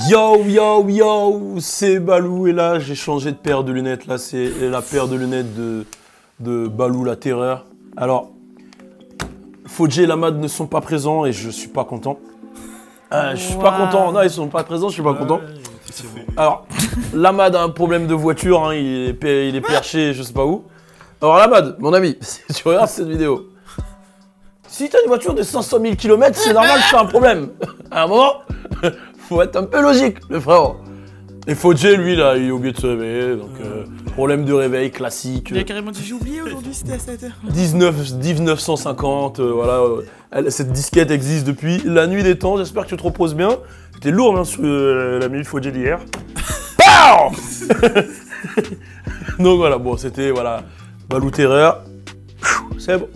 Yo yo yo, c'est Balou et là j'ai changé de paire de lunettes. Là c'est la paire de lunettes de Balou la terreur. Alors, Fodje et Lamad ne sont pas présents et je suis pas content. Je suis pas content, non ils sont pas présents, je suis pas content. Alors, Lamad a un problème de voiture, hein, il est perché je sais pas où. Alors Lamad, mon ami, si tu regardes cette vidéo, si t'as une voiture de 500 000 km, c'est normal que tu as un problème. À un moment, faut être un peu logique, le frérot. Et Fodje, lui, là, il a oublié de se réveiller, donc problème de réveil classique. Il a carrément dit j'ai oublié aujourd'hui, c'était à 7h. 1950, voilà. Cette disquette existe depuis la nuit des temps, j'espère que tu te reposes bien. C'était lourd, hein, sur la nuit Fodje d'hier. Donc voilà, bon, c'était, voilà, Balou Terreur. C'est bon.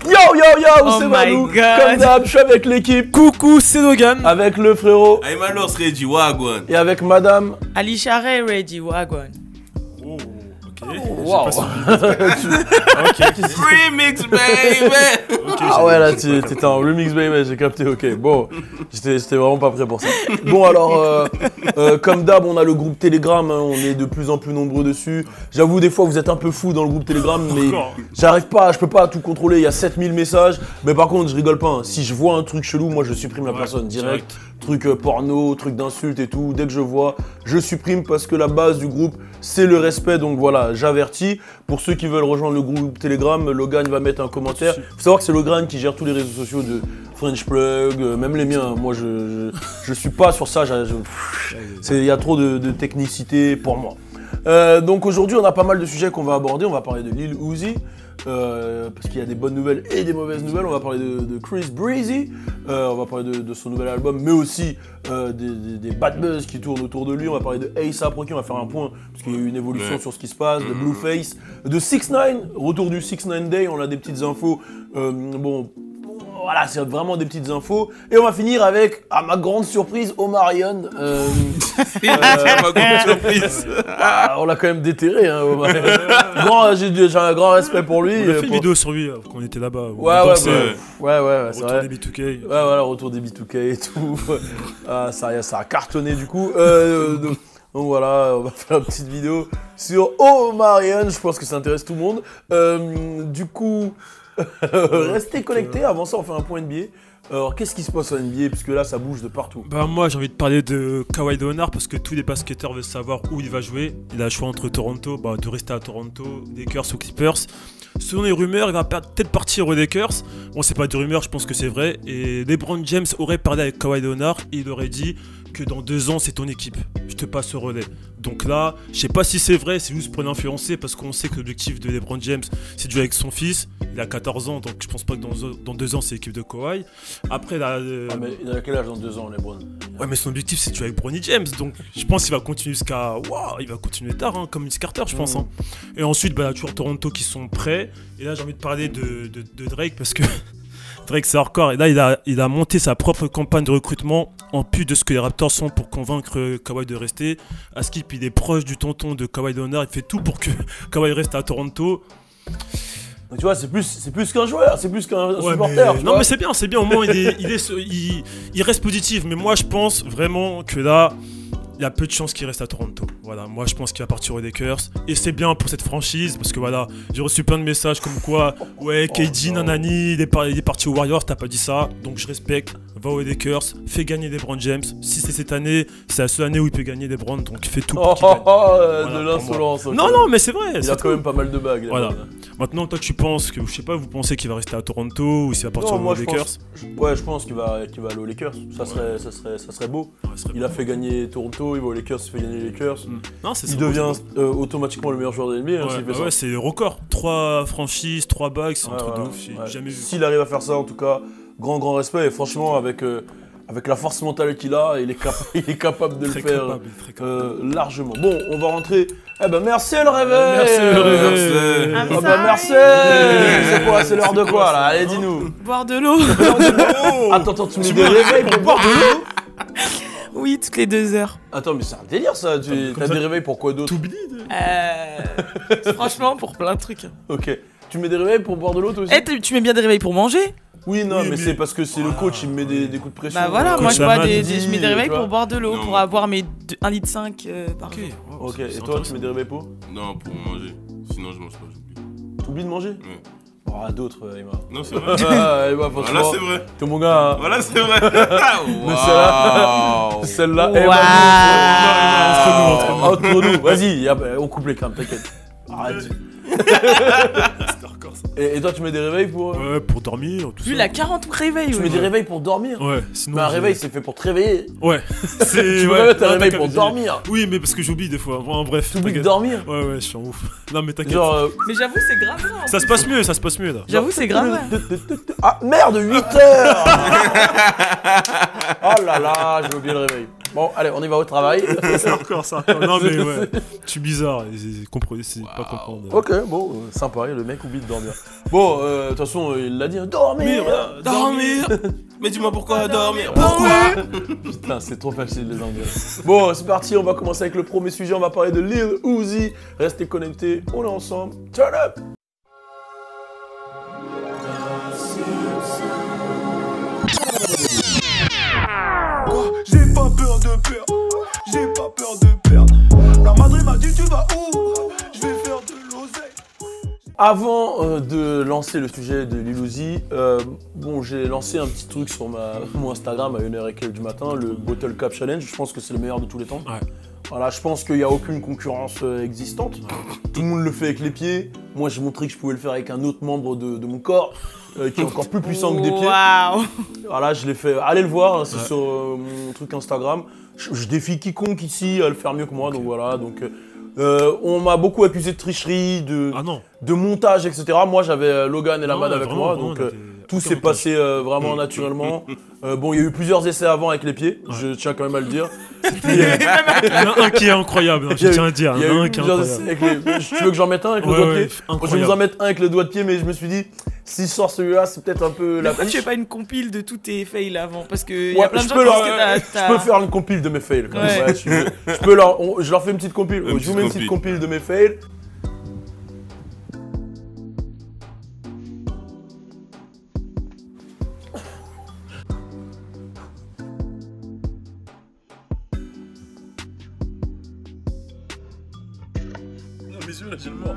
Yo yo yo, c'est Balou. Comme d'hab, je suis avec l'équipe. Coucou, c'est Dogan. Avec le frérot. Aymanos Ready Wagwan. Et avec madame. Alicia Ray Ready Wagwan. Oh, ok. Wow. Remix, baby. Ah ouais, là, t'étais en remix, baby, j'ai capté, ok. Bon, j'étais vraiment pas prêt pour ça. Bon, alors, comme d'hab, on a le groupe Telegram, hein, on est de plus en plus nombreux dessus. J'avoue, des fois, vous êtes un peu fous dans le groupe Telegram, mais je peux pas tout contrôler, il y a 7000 messages. Mais par contre, je rigole pas, hein. Si je vois un truc chelou, moi, je supprime la personne direct. Truc porno, truc d'insultes et tout, dès que je vois, je supprime parce que la base du groupe, c'est le respect, donc voilà, j'avertis. Pour ceux qui veulent rejoindre le groupe Telegram, Logan va mettre un commentaire. Faut savoir que c'est Logan qui gère tous les réseaux sociaux de French Plug, même les miens. Moi, je suis pas sur ça, il y a trop de technicité pour moi. Donc aujourd'hui, on a pas mal de sujets qu'on va aborder. On va parler de Lil Uzi, parce qu'il y a des bonnes nouvelles et des mauvaises nouvelles. On va parler de Chris Breezy, on va parler de son nouvel album, mais aussi des bad buzz qui tournent autour de lui. On va parler de A$AP Rocky, on va faire un point, parce qu'il y a eu une évolution sur ce qui se passe, de Blueface, de 6ix9ine, retour du 6ix9ine Day, on a des petites infos, bon... Voilà, c'est vraiment des petites infos. Et on va finir avec, à ma grande surprise, Omarion. Ma grande surprise. On l'a quand même déterré, hein, Omarion. J'ai un grand respect pour lui. On a fait une vidéo sur lui quand on était là-bas. Ouais, c'est vrai. Retour des B2K. Ouais, voilà, retour des B2K et tout. Ça a cartonné du coup. Donc voilà, on va faire une petite vidéo sur Omarion. Je pense que ça intéresse tout le monde. Du coup... Restez connectés, avant ça on fait un point NBA. Alors qu'est-ce qui se passe en NBA, puisque là ça bouge de partout. Bah moi j'ai envie de parler de Kawhi Leonard parce que tous les basketteurs veulent savoir où il va jouer. Il a le choix entre Toronto, de rester à Toronto, Lakers ou Clippers. Selon les rumeurs, il va peut-être partir aux Lakers. Bon, c'est pas des rumeurs, je pense que c'est vrai. Et LeBron James aurait parlé avec Kawhi Leonard et il aurait dit que dans 2 ans c'est ton équipe, je te passe le relais. Donc là, je sais pas si c'est vrai, c'est juste pour l'influencer parce qu'on sait que l'objectif de LeBron James c'est de jouer avec son fils. Il a 14 ans, donc je pense pas que dans 2 ans c'est l'équipe de Kawhi. Après là... mais il a quel âge dans 2 ans, LeBron? Ouais, mais son objectif c'est de jouer avec Bronny James, donc je pense qu'il va continuer jusqu'à... Waouh, il va continuer tard, hein, comme Vince Carter, je pense. Hein. Et ensuite, il y a toujours Toronto qui sont prêts. Et là, j'ai envie de parler de Drake parce que Drake, c'est hardcore. Et là, il a monté sa propre campagne de recrutement en plus de ce que les Raptors sont pour convaincre Kawhi de rester. Skip, il est proche du tonton de Kawhi Leonard. Il fait tout pour que Kawhi reste à Toronto. Donc, tu vois, c'est plus qu'un joueur, c'est plus qu'un supporter. Mais c'est bien. Au moins, il reste positif. Mais moi, je pense vraiment que là... Il y a peu de chances qu'il reste à Toronto. Voilà, moi je pense qu'il va partir aux Lakers. Et c'est bien pour cette franchise parce que voilà, j'ai reçu plein de messages comme quoi, ouais, KD, nanani, il est parti aux Warriors, t'as pas dit ça. Donc je respecte, va aux Lakers, fais gagner LeBron James. Si c'est cette année, c'est la seule année où il peut gagner LeBron, donc fais tout pour qu'il gagne. Voilà, de l'insolence. Okay. Non, mais c'est vrai. Il a quand même pas mal de bagues. Voilà. Maintenant, toi tu penses que, je sais pas, vous pensez qu'il va rester à Toronto ou s'il va partir aux Lakers? Je pense qu'il va aller aux Lakers. Ça serait beau. Ouais, il a fait gagner Toronto. Il va aux Lakers, il fait gagner les Lakers. Non, il devient automatiquement le meilleur joueur de NBA. Ouais, c'est le record. 3 franchises, 3 bagues, c'est un truc de ouf. J'ai jamais vu. S'il arrive à faire ça, en tout cas, grand respect. Et franchement, avec la force mentale qu'il a, il est capable de le faire largement. Bon, on va rentrer. Eh ben merci le réveil. Merci. C'est quoi? C'est l'heure de quoi là? Allez, dis-nous. Boire de l'eau. Attends, tu mets des réveils pour boire de l'eau? Oui, toutes les 2 heures. Attends, mais c'est un délire ça, t'as des réveils pour quoi d'autre? T'oublies Franchement, pour plein de trucs. Ok. Tu mets des réveils pour boire de l'eau toi aussi? Eh, tu mets bien des réveils pour manger? Oui, non, Oui, mais mais- c'est parce que c'est le coach, il me met des coups de pression. Bah voilà, Coach moi Shaman, je mets des réveils tu vois. pour boire de l'eau, Non. pour avoir mes 1,5 litre par jour. Ok, et toi, tu mets des réveils pour? Non, pour manger. Sinon, je mange pas, j'oublie. T'oublies de manger? Ouais. Oh, d'autres, Emma. Non, c'est vrai. Ah, Emma, Voilà, franchement, c'est vrai. t'es mon gars. Hein. Voilà, c'est vrai. Mais Waouh. Celle-là, Waouh. Emma, entre nous, vas-y, on coupe les crânes, t'inquiète. Arrête. Et toi, tu mets des réveils pour. Ouais, pour dormir, tout ça. Lui, il a 40 réveils. Tu ouais. mets des réveils pour dormir? Ouais, sinon. Mais un j'ai- réveil, c'est fait pour te réveiller. Ouais. C'est. Tu ouais. veux mettre un Non, réveil t'inquiète, pour j'ai- dormir. Oui, mais parce que j'oublie des fois. Bon, bref. T'oublies de t'inquiète. dormir. Ouais, ouais, je suis en ouf. Non, mais t'inquiète. Genre. Mais j'avoue, c'est grave. Là, Ça se passe mieux, ça se passe mieux là. J'avoue, c'est grave. Ah merde, 8 heures. Oh là là, j'ai oublié le réveil. Bon, allez, on y va au travail. C'est encore ça. Non, mais ouais. Je suis bizarre. Comprenez, c'est pas comprendre. Ok, bon, sympa, le mec oublie de dormir. Bon, de toute façon, il l'a dit, hein, dormir. Dormir. Mais dis-moi pourquoi dormir. Putain, c'est trop facile les Anglais. Bon, c'est parti, on va commencer avec le premier sujet, on va parler de Lil Uzi. Restez connectés, on est ensemble. Turn up. J'ai pas peur de perdre, j'ai pas peur de perdre. La madre m'a dit tu vas où? Je vais faire de l'oseille. Avant de lancer le sujet de Lil Uzi, bon, j'ai lancé un petit truc sur mon Instagram à 1h et quelques du matin, le Bottle Cap Challenge. Je pense que c'est le meilleur de tous les temps. Ouais. Voilà, je pense qu'il n'y a aucune concurrence existante. Tout le monde le fait avec les pieds. Moi, j'ai montré que je pouvais le faire avec un autre membre de mon corps, qui est encore plus puissant que des pieds. Waouh. Voilà, je l'ai fait. Allez le voir, hein, c'est sur mon truc Instagram. Je défie quiconque ici à le faire mieux que moi, donc voilà. Donc, on m'a beaucoup accusé de tricherie, Ah non. de montage, etc. Moi, j'avais Logan et Lamad Non, avec vraiment, moi, vraiment, donc on a des- tout aucun s'est montage. passé vraiment naturellement. Bon, il y a eu plusieurs essais avant avec les pieds, je tiens quand même à le dire. Il y en a un qui est incroyable, hein, je tiens à dire. Il y a Il y en a eu un qui est plusieurs incroyable. essais avec les... Tu veux que j'en mette un avec le Ouais, doigt de ouais, pied? incroyable. Je vais vous en mettre un avec le doigt de pied, mais je me suis dit, si je sors celui-là, c'est peut-être un peu la Pourquoi tu triche. fais pas une compile de tous tes fails avant? Parce que y Ouais, a plein de je gens peux qui leur- pensent que Je peux faire une compile de mes fails quand même. Ouais. Ouais, je peux je leur fais une petite compile. Une Je vous mets une petite petite compile de mes fails. Mes yeux là, j'ai le mort.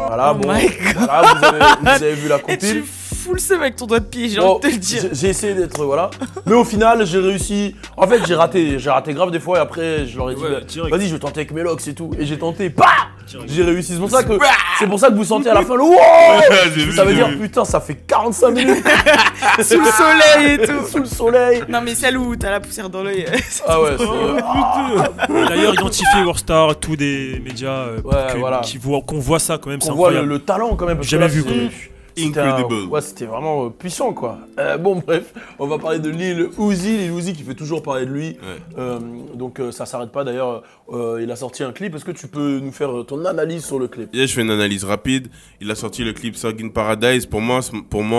Voilà, Oh bon. my God. Voilà, vous avez vu la Et tu compile. fous le seum avec ton doigt de pied, j'ai Bon, envie de te le dire. j'ai essayé d'être voilà, mais au final j'ai réussi. En fait j'ai raté grave des fois et après je leur ai dit Ouais, bah, direct. vas-y je vais tenter avec mes locks et tout et j'ai tenté, bah Direct. j'ai réussi. C'est pour ça que vous sentez à la fin le wow. J'ai vu, Ça veut j'ai dire vu. putain ça fait 45 minutes Sous le soleil et tout. sous le soleil. Non mais celle où t'as la poussière dans l'œil. Ah ouais. D'ailleurs, identifier Warstar, tous des médias Ouais, voilà. qu'on voit ça quand même, c'est On voit incroyable. le talent quand même. Parce que Jamais là, vu, c'était- quoi. c'était Incredible. Ouais, c'était vraiment puissant quoi. Bon bref, on va parler de Lil Uzi qui fait toujours parler de lui. Ouais. Donc ça s'arrête pas d'ailleurs. Il a sorti un clip. Est-ce que tu peux nous faire ton analyse sur le clip? Hier, je fais une analyse rapide. Il a sorti le clip Sog in Paradise. Pour moi,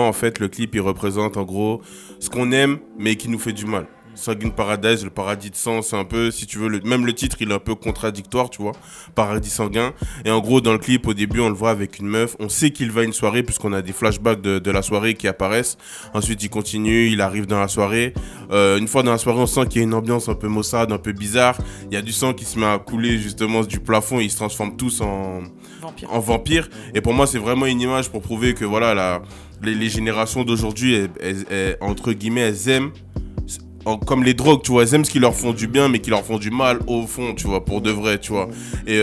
en fait, le clip, il représente en gros ce qu'on aime, mais qui nous fait du mal. Sog in Paradise, le paradis de sang, c'est un peu, si tu veux, même le titre, il est un peu contradictoire, tu vois. Paradis sanguin. Et en gros, dans le clip, au début, on le voit avec une meuf. On sait qu'il va à une soirée, puisqu'on a des flashbacks de la soirée qui apparaissent. Ensuite, il continue, il arrive dans la soirée. Une fois dans la soirée, on sent qu'il y a une ambiance un peu maussade, un peu bizarre. Il y a du sang qui se met à couler, justement, du plafond. Et ils se transforment tous Vampire. en vampire. Et pour moi, c'est vraiment une image pour prouver que voilà, les générations d'aujourd'hui, entre guillemets, elles aiment comme les drogues, tu vois, ils aiment ce qui leur font du bien, mais qui leur font du mal au fond, tu vois, pour de vrai, tu vois. Et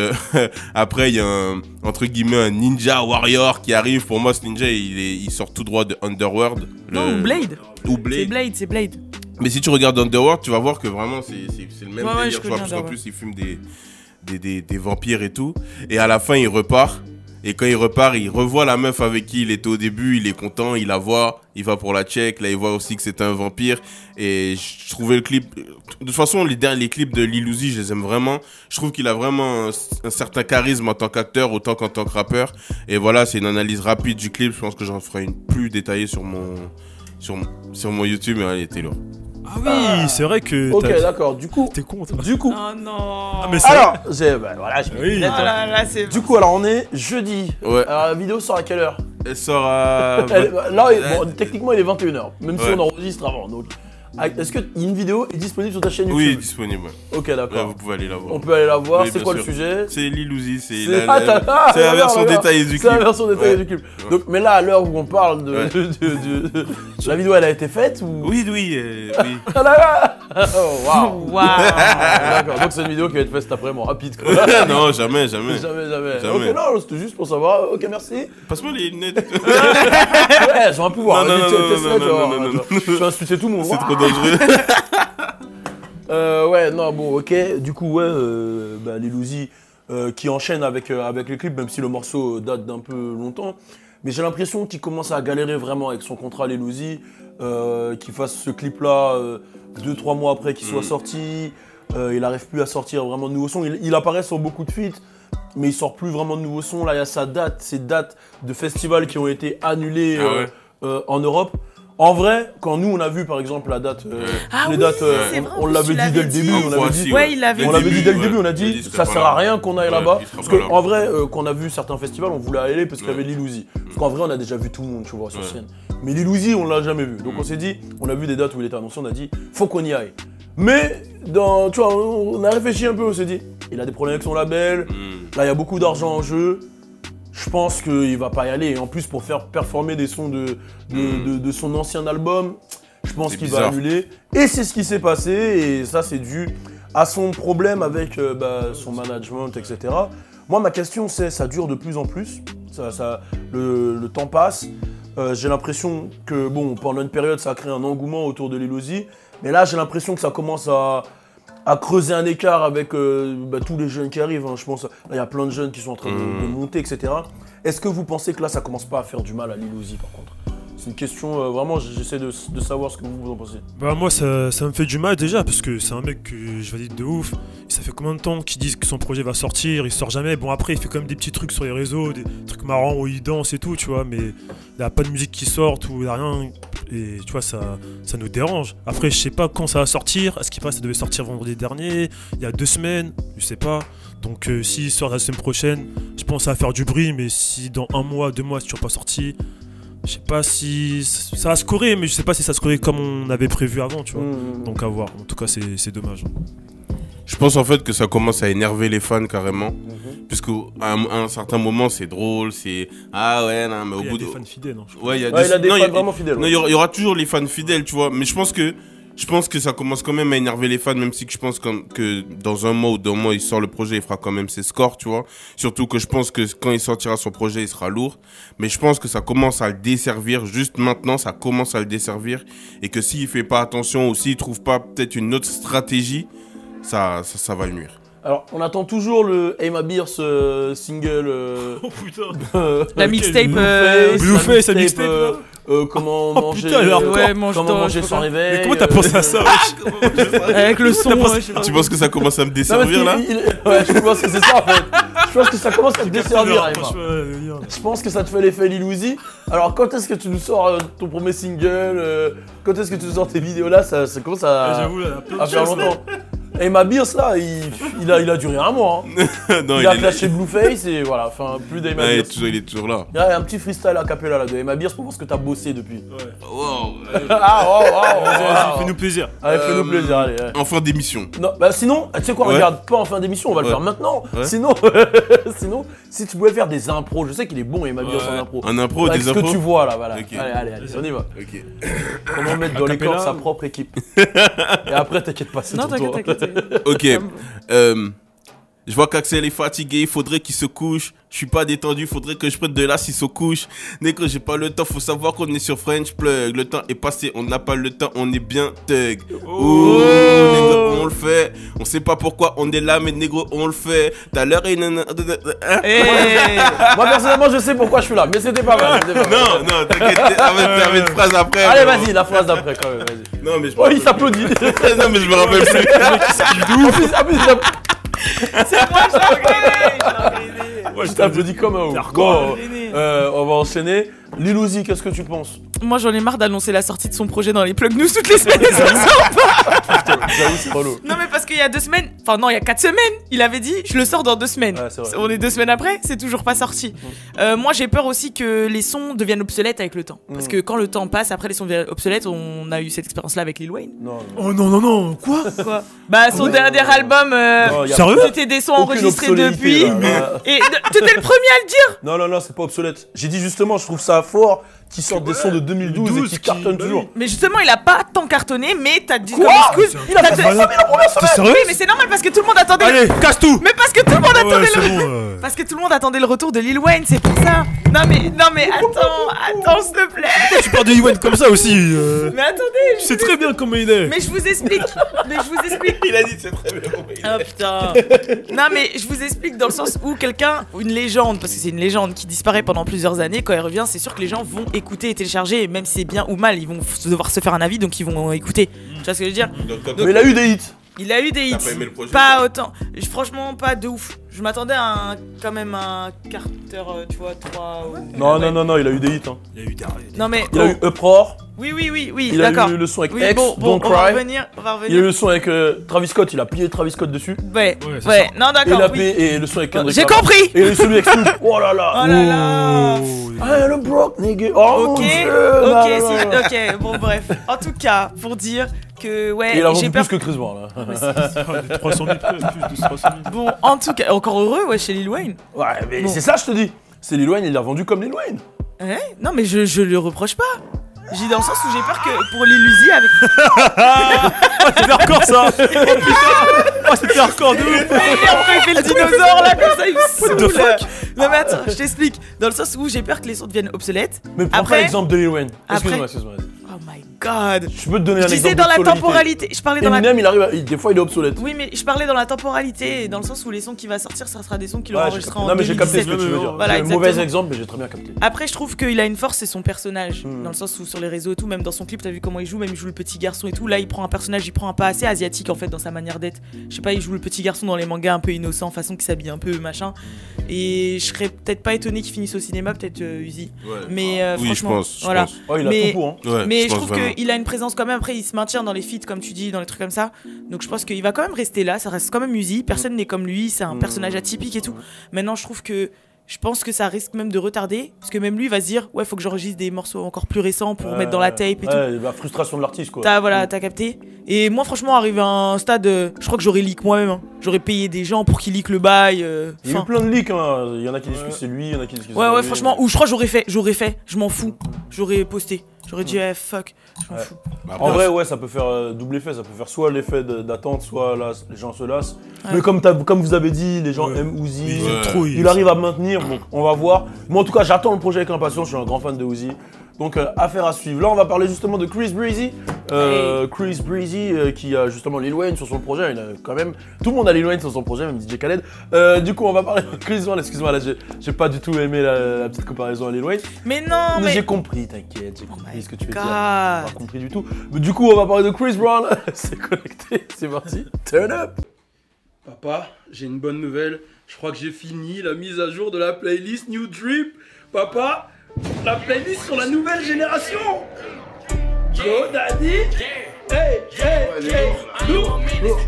après, il y a entre guillemets un ninja warrior qui arrive. Pour moi, ce ninja, il sort tout droit de Underworld. Non, ou Blade. Ou Blade. C'est Blade. Mais si tu regardes Underworld, tu vas voir que vraiment, c'est le même Ouais, délire, je tu vois, connais parce qu'en Underworld. plus, il fume des vampires et tout. Et à la fin, il repart. Et quand il repart, il revoit la meuf avec qui il était au début, il est content, il la voit, il va pour la check, là il voit aussi que c'était un vampire. Et je trouvais le clip... De toute façon, les clips de Lil Uzi, je les aime vraiment. Je trouve qu'il a vraiment un certain charisme en tant qu'acteur, autant qu'en tant que rappeur. Et voilà, c'est une analyse rapide du clip, je pense que j'en ferai une plus détaillée sur mon YouTube, mais elle était lourde. Ah oui, c'est vrai que. Ok, d'accord. Du coup, T'es con, toi. Oh non. Ah, mais c'est alors, voilà, je Oui. Ah là là, c'est. Du coup, alors on est jeudi. Ouais. Alors la vidéo sort à quelle heure? Elle sort à... Là, bon, techniquement, il est 21h, même si Ouais. on enregistre avant. Donc, est-ce qu'une vidéo est disponible sur ta chaîne Oui, YouTube? disponible. Ok, Là, d'accord. vous pouvez aller la voir. On peut aller la voir. Oui, C'est bien quoi le sûr. sujet? C'est Lil Uzi, c'est C'est la version regarde, détaillée du c'est la clip. version détaillée Ouais. du clip. Donc, mais là, à l'heure où on parle Ouais. la vidéo, elle a été faite ou? Oui, oui. Ah là là. Oh, waouh. Waouh. D'accord, donc c'est une vidéo qui va être faite cet après-midi, rapide quoi. Non, jamais. Jamais. Jamais. Ok, non, c'était juste pour savoir. Ok, merci. Passe-moi les lunettes. Ouais, elles ont un pouvoir. Non, Vas-y, non, teste-la, non, tu vas non, voir. non, non, Tu vas insulter tout le monde. C'est trop dangereux. Ouais, non, bon, ok. Du coup, ouais, Lil Uzi qui enchaîne avec les clips, même si le morceau date d'un peu longtemps. Mais j'ai l'impression qu'il commence à galérer vraiment avec son contrat Lil Uzi, qu'il fasse ce clip-là 2-3 mois après qu'il soit sorti. Il n'arrive plus à sortir vraiment de nouveaux sons. Il apparaît sur beaucoup de feats, mais il sort plus vraiment de nouveaux sons. Là, il y a ces dates de festivals qui ont été annulées en Europe. En vrai, quand nous on a vu par exemple la date, Ah les oui, dates, c'est vrai, on en plus, l'avait tu dit dès le l'avais début, dit. on l'avait dit. Ouais, il l'avait On l'avait dit dès le début, on a Il dit dit, ça serait sert pas à là. rien qu'on aille Ouais, là-bas. il sera Parce pas là. qu'en vrai, quand on a vu certains festivals, on voulait aller parce qu'il y Ouais. avait Lil Uzi. Parce qu'en vrai, on a déjà vu tout le monde, tu vois, sur Ouais. scène. Mais Lil Uzi, on l'a jamais vu. Donc on s'est dit, on a vu des dates où il était annoncé, on a dit, faut qu'on y aille. Mais, tu vois, on a réfléchi un peu, on s'est dit, il a des problèmes avec son label, là il y a beaucoup d'argent en jeu. Je pense qu'il va pas y aller. Et en plus, pour faire performer des sons de son ancien album, je pense C'est qu'il va bizarre. annuler. Et c'est ce qui s'est passé. Et ça, c'est dû à son problème avec son management, etc. Moi, ma question, c'est, ça dure de plus en plus. Le temps passe. J'ai l'impression que, bon, pendant une période, ça a créé un engouement autour de Lil Uzi. Mais là, j'ai l'impression que ça commence à creuser un écart avec tous les jeunes qui arrivent. Hein. Je pense, là, il y a plein de jeunes qui sont en train de monter, etc. Est-ce que vous pensez que là, ça commence pas à faire du mal à Lil Uzi, par contre? C'est une question, vraiment, j'essaie de savoir ce que vous en pensez. Bah moi ça me fait du mal déjà parce que c'est un mec que je valide de ouf. Et ça fait combien de temps qu'il dit que son projet va sortir, il sort jamais. Bon après il fait quand même des petits trucs sur les réseaux, des trucs marrants où il danse et tout, tu vois, mais il n'y a pas de musique qui sort ou il n'y a rien. Et tu vois ça nous dérange. Après je sais pas quand ça va sortir, à ce qui passe ça devait sortir vendredi dernier, il y a 2 semaines, je sais pas. Donc s'il sort la semaine prochaine, je pense que ça va faire du bruit, mais si dans 1 mois, 2 mois c'est toujours pas sorti, je sais pas si ça va scorer, mais je sais pas si ça scorer comme on avait prévu avant, tu vois. Donc à voir. En tout cas, c'est dommage. Je pense en fait que ça commence à énerver les fans carrément. Puisque à un certain moment, c'est drôle, c'est... Ah ouais, non, mais au Il y a bout des de... fans fidèles. Hein, je crois. Ouais, il y a Ouais, il a des non, fans vraiment fidèles. Non, il y aura toujours les fans fidèles, tu vois. Mais je pense que ça commence quand même à énerver les fans, même si que je pense que dans 1 mois ou 2 mois, il sort le projet, il fera quand même ses scores, tu vois. Surtout que je pense que quand il sortira son projet, il sera lourd. Mais je pense que ça commence à le desservir. Juste maintenant, ça commence à le desservir. Et que s'il fait pas attention ou s'il trouve pas peut-être une autre stratégie, ça va le nuire. Alors, on attend toujours le Hey Ma Beers single. Oh putain. La mixtape. Blueface, la mixtape, là. Comment Oh, manger, putain, alors, ouais, mange comment toi, manger je sais sans pas. réveil. Mais comment t'as pensé à ça wesh Avec le son. T'as pensé- ouais, je sais pas. Tu penses que ça commence à me Non, parce desservir là ouais, je pense que c'est ça en fait. Je pense que ça commence à te desservir, Ayma. Franchement, Je pense que ça te fait l'effet Lil Uzi. Alors, quand est-ce que tu nous sors ton premier single Quand est-ce que tu nous sors tes vidéos là ça commence à j'avoue, là, il y a plein de faire choses, là. longtemps. Et ma Beers là, il a duré un mois. Hein. Non, il a est là. clashé Blueface et voilà, enfin plus d'Emma Ouais, Beers. il est toujours là. Il y a un petit freestyle à cappella là de Emma Beers pour voir ce que t'as bossé depuis. Wow. Ah, Vas-y, fais-nous plaisir. Allez, fais-nous plaisir, allez. En fin d'émission. Non, bah sinon, tu sais quoi, Ouais. regarde, pas en fin d'émission, on va le Ouais. faire maintenant. Ouais. Sinon, si tu pouvais faire des impros, je sais qu'il est bon Emma Beers en impro. Un impro, Avec des ce que impros. tu vois là, voilà. Ok. Allez, on y va. Ok. Comment mettre dans les Acapella, corps sa ou- propre équipe. Et après, t'inquiète pas, c'est Non, ton tour. t'inquiète. Ok. Je vois qu'Axel est fatigué, faudrait qu'il se couche. Je suis pas détendu, faudrait que je prenne de la 6 aux couches. Négro, j'ai pas le temps, faut savoir qu'on est sur French Plug. Le temps est passé, on n'a pas le temps, on est bien thug. Ouh, négro, on le fait. On sait pas pourquoi on est là, mais négro, on le fait. T'as l'heure et Moi personnellement, je sais pourquoi je suis là, mais c'était pas mal. c'était pas mal. Non, t'inquiète, t'avais une phrase après. Allez, mais vas-y, la phrase d'après quand même, vas-y. Non, mais je Oh, il s'applaudit. Non, mais je me rappelle plus. En plus, C'est moi, j'ai regretté. il t'applaudit comme un ouf. Bon, on va enchaîner. Lil Uzi, qu'est-ce que tu penses? Moi, j'en ai marre d'annoncer la sortie de son projet dans les Plug News toutes les semaines. J'avoue, c'est relou. Non, mais parce qu'il y a 2 semaines, enfin non, il y a 4 semaines, il avait dit je le sors dans 2 semaines. Ouais, c'est vrai. On est 2 semaines après, c'est toujours pas sorti. Moi, j'ai peur aussi que les sons deviennent obsolètes avec le temps. Parce que quand le temps passe, après les sons deviennent obsolètes, on a eu cette expérience-là avec Lil Wayne. Non, Oh non, quoi? Quoi Bah, son dernier album, Non, y a Sérieux? c'était des sons aucune enregistrés obsolélité, depuis. là. Et t'étais le premier à le dire. Non, c'est pas obsolète. J'ai dit justement, je trouve ça fort qu'ils sortent des sons de 2012 et qui cartonnent bah toujours. Mais justement, il a pas tant cartonné, mais t'as dit Quoi comme excuse. Il a fait 500 000 la première T'es semaine. sérieux? Oui, mais c'est normal parce que tout le monde attendait. Allez, casse tout! Mais parce que tout le monde attendait Ouais, le. c'est bon. Parce que tout le monde attendait le retour de Lil Wayne, c'est pour ça. Non mais attends s'il te plaît. Tu parles de Ewan comme ça aussi. Mais attendez. Tu sais très bien comment il est. Mais je vous explique. Il a dit c'est très bien. Oh putain. Non mais je vous explique dans le sens où quelqu'un, une légende, parce que c'est une légende qui disparaît pendant plusieurs années, quand elle revient, c'est sûr que les gens vont écouter et télécharger, même si c'est bien ou mal, ils vont devoir se faire un avis, donc ils vont écouter. Tu vois ce que je veux dire? Mais il a eu des hits. Il a eu des hits. pas aimé le projet, Pas toi autant. Franchement, pas de ouf. Je m'attendais à quand même un Carter, tu vois, 3. Non, il a eu des hits. Hein. Il y a eu des. Non mais. Il a eu Uproar. Oui, Il a d'accord. eu le son avec Oui, X, bon, Don't on va Cry. revenir. Il a eu le son avec Travis Scott, il a plié Travis Scott dessus. Ouais, c'est ouais. ça. Non, Et, d'accord. Oui. et le son avec Kendrick J'ai Lamar. compris. Et il a eu celui avec Snoop. Oh là là. Oh là là. Ah, le broke nigga. Oh mon Ok, Dieu. ok, Non, non, non. ok. Bon, bref. En tout cas, pour dire que, ouais, Et il a j'ai vendu peur. plus que Chris Brown là. De 300 000 plus de 300 000. Bon, en tout cas, encore heureux, ouais, chez Lil Wayne. Ouais, mais Bon. c'est ça, je te dis. C'est Lil Wayne, il l'a vendu comme Lil Wayne. Ouais. Non, mais je le reproche pas. J'ai dans le sens où j'ai peur que pour Lil Uzi avec. C'était hardcore ça. Oh putain. Oh c'était hardcore de ouf. Et après il fait le dinosaure là comme ça il me What the saoule. fuck? Non mais attends, je t'explique. Dans le sens où j'ai peur que les sons deviennent obsolètes. Mais prends Après- pas l'exemple de Lil Wayne. Après- Excuse-moi. Oh my god. Je peux te donner un Je exemple. disais dans la d'obsolélité. temporalité. Je parlais dans la. Eminem, il arrive, des fois il est obsolète. Oui mais je parlais dans la temporalité, dans le sens où les sons qui va sortir, ça sera des sons qu'il aura Ouais, j'ai enregistrés capté. en Non mais j'ai capté ce 2017. que tu veux dire. Voilà, C'est un mauvais exactement. exemple, mais j'ai très bien capté. Après, je trouve qu'il a une force, c'est son personnage. Dans le sens où sur les réseaux et tout, même dans son clip, t'as vu comment il joue, même il joue le petit garçon et tout. Là, il prend un personnage, il prend un pas assez asiatique en fait dans sa manière d'être. Je sais pas, il joue le petit garçon dans les mangas un peu innocent, façon qui s'habille un peu machin. Et je serais peut-être pas étonné qu'il finisse au cinéma, peut-être Uzi. Ouais. Mais Oui, je franchement, pense. voilà. Oh, il a Mais- tout pour, hein. Ouais, Mais je pense trouve vraiment. qu'il a une présence quand même. Après, il se maintient dans les feats, comme tu dis, dans les trucs comme ça. Donc je pense qu'il va quand même rester là. Ça reste quand même Uzi. Personne n'est comme lui. C'est un personnage atypique et tout. Maintenant, je pense que ça risque même de retarder. Parce que même lui va se dire, ouais, faut que j'enregistre des morceaux encore plus récents pour mettre dans la tape et tout. Ouais, la frustration de l'artiste quoi. T'as capté. Et moi, franchement, arrivé à un stade, je crois que j'aurais leak moi-même. Hein. J'aurais payé des gens pour qu'ils leak le bail. Il y a eu Enfin, plein de leaks, hein. Il y en a qui disent que c'est lui, il y en a qui disent que c'est ouais, lui. franchement. Ou je crois que j'aurais fait. Je m'en fous. J'aurais posté. J'aurais dit, fuck. Je m'en Ouais. fous. Bah, En après, vrai, ouais, ça peut faire double effet. Ça peut faire soit l'effet d'attente, soit là, les gens se lassent. Ouais. Mais comme vous avez dit, les gens Ouais. aiment Uzi. Ils Ouais. aiment trop. Il arrive à maintenir, donc on va voir. Moi, en tout cas, j'attends le projet avec impatience. Je suis un grand fan de Uzi. Donc, affaire à suivre. Là, on va parler justement de Chris Breezy. Chris Breezy qui a justement Lil Wayne sur son projet. Il a quand même. Tout le monde a Lil Wayne sur son projet, même DJ Khaled. Du coup, on va parler de Chris Brown. Excuse-moi, là, j'ai pas du tout aimé la petite comparaison à Lil Wayne. Mais non, mais. J'ai compris, t'inquiète, j'ai compris ce que tu veux dire. God. J'ai pas compris du tout. Mais du coup, on va parler de Chris Brown. C'est connecté, c'est parti. Turn up. Papa, j'ai une bonne nouvelle. Je crois que j'ai fini la mise à jour de la playlist New Drip. Papa, la playlist sur la nouvelle génération. Go Daddy. hey, hey, hey, lourd, lourd,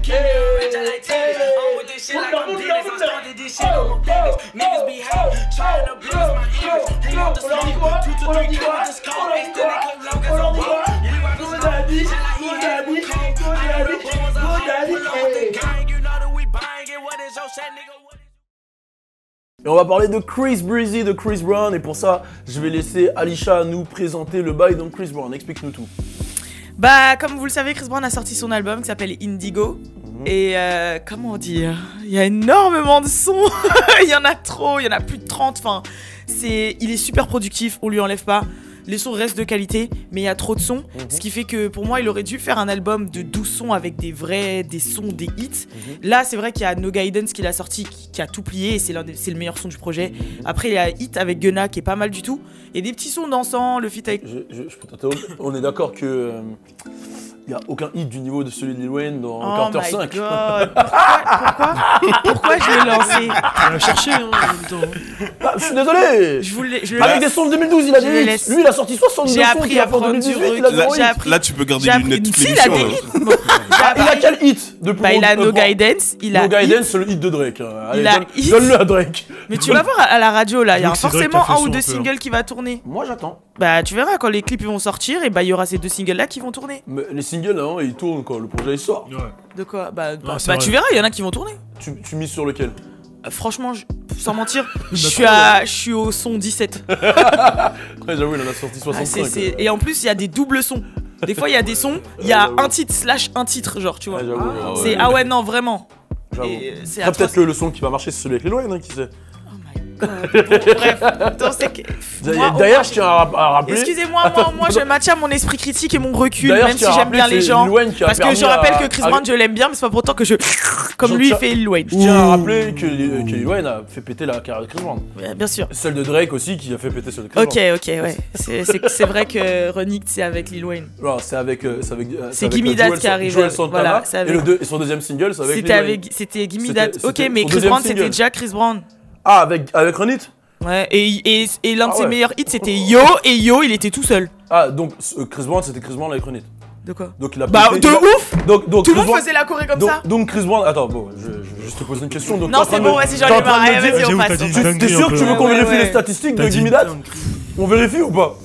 Et on va parler de Chris Breezy, de Chris Brown, et pour ça, je vais laisser Alisha nous présenter le bail de Chris Brown. Explique-nous tout. Bah, comme vous le savez, Chris Brown a sorti son album qui s'appelle Indigo. Et comment dire, il y a énormément de sons. Il y en a trop, il y en a plus de 30. Enfin, il est super productif, on lui enlève pas. Les sons restent de qualité, mais il y a trop de sons. Ce qui fait que pour moi, il aurait dû faire un album de 12 sons avec des sons, des hits. Là, c'est vrai qu'il y a No Guidance qu'il a sorti, qui a tout plié, et c'est le meilleur son du projet. Après, il y a Hit avec Gunna qui est pas mal du tout. Et des petits sons dansants, le feat avec. Je peux t'interrompre. On est d'accord que. Il n'y a aucun hit du niveau de celui de Lil Wayne dans Carter 5. God. Pourquoi je l'ai lancé? On l'a cherché en même temps. Ah, je suis désolé. Avec des sons de 2012, il a des hits. Lui, il a sorti 62 sons qu'il a fait en 2018, il a zéro hit. Là, tu peux garder les lunettes toute Si, il a l'émission. des hits. Bon, Il a quel hit depuis bah, il a No Guidance, il a No Hit. Guidance, c'est le hit de Drake. Allez, a Hit. donne-le à Drake. Mais tu vas voir à la radio là, il y a Donc, c'est Drake forcément qui a fait un ou son deux un peu, hein. singles qui va tourner. Moi, j'attends. Bah tu verras quand les clips vont sortir et bah il y aura ces deux singles là qui vont tourner. Mais les singles, non, ils tournent quand le projet il sort. Ouais. De quoi? c'est vrai. Tu verras, il y en a qui vont tourner. Tu mises sur lequel? Franchement, sans mentir, je D'accord. suis au son 17. Ouais, j'avoue, il en a sorti 65. Et en plus, il y a des doubles sons. Des fois, il y a des sons, il y a un titre / un titre, genre, tu vois. Ouais, j'avoue. C'est ah ouais, non, vraiment. J'avoue. Et c'est Après, peut-être atroce. le son qui va marcher, c'est celui avec Lil Wayne, hein, qui sait. Oh my god. Bon, bref, donc c'est que. Moi, au D'ailleurs, moins, je tiens à rappeler. excusez-moi, moi je maintiens mon esprit critique et mon recul, D'ailleurs, même je si tiens à j'aime rappeler bien que les c'est gens. Lil Wayne qui a Parce que permis je rappelle que à- Chris Brown, je l'aime bien, mais c'est pas pour autant que je. Comme Je lui, il tiens- fait Lil Wayne. Je tiens à rappeler que Lil Wayne a fait péter la carrière de Chris Brown. Ouais, bien sûr. Celle de Drake aussi qui a fait péter celle de Chris Ok, Brown. ok, ouais. C'est vrai que Ronick, c'est avec Lil Wayne. Non, c'est avec. C'est Gimme That qui arrive. Joel Santana. Voilà, c'est avec- Et son deuxième single, c'est avec Lil C'était Wayne. c'était Gimme C'était- That. Ok, c'était mais son Chris deuxième Brown, c'était single. déjà Chris Brown. Ah, avec Run It. Ouais, et l'un de Ah ses ouais. meilleurs hits, c'était Yo, et Yo, il était tout seul. Ah, donc Chris Brown, c'était Chris Brown avec Run It. De quoi? Donc il a Bah, pété- de ouf! Donc Tout Chris le monde Brown- faisait la choré comme donc, ça. donc Chris Brown, attends, bon, je vais juste te poser une question. Donc, Non, c'est bon, vas-y, j'en ai marre. Allez, vas-y, on J'avoue, passe. t'as dit on une passe. dinguerie T'es sûr un que peu. tu veux qu'on Ouais, vérifie ouais. les statistiques T'as de dit Gimme une That? dinguerie. On vérifie ou pas?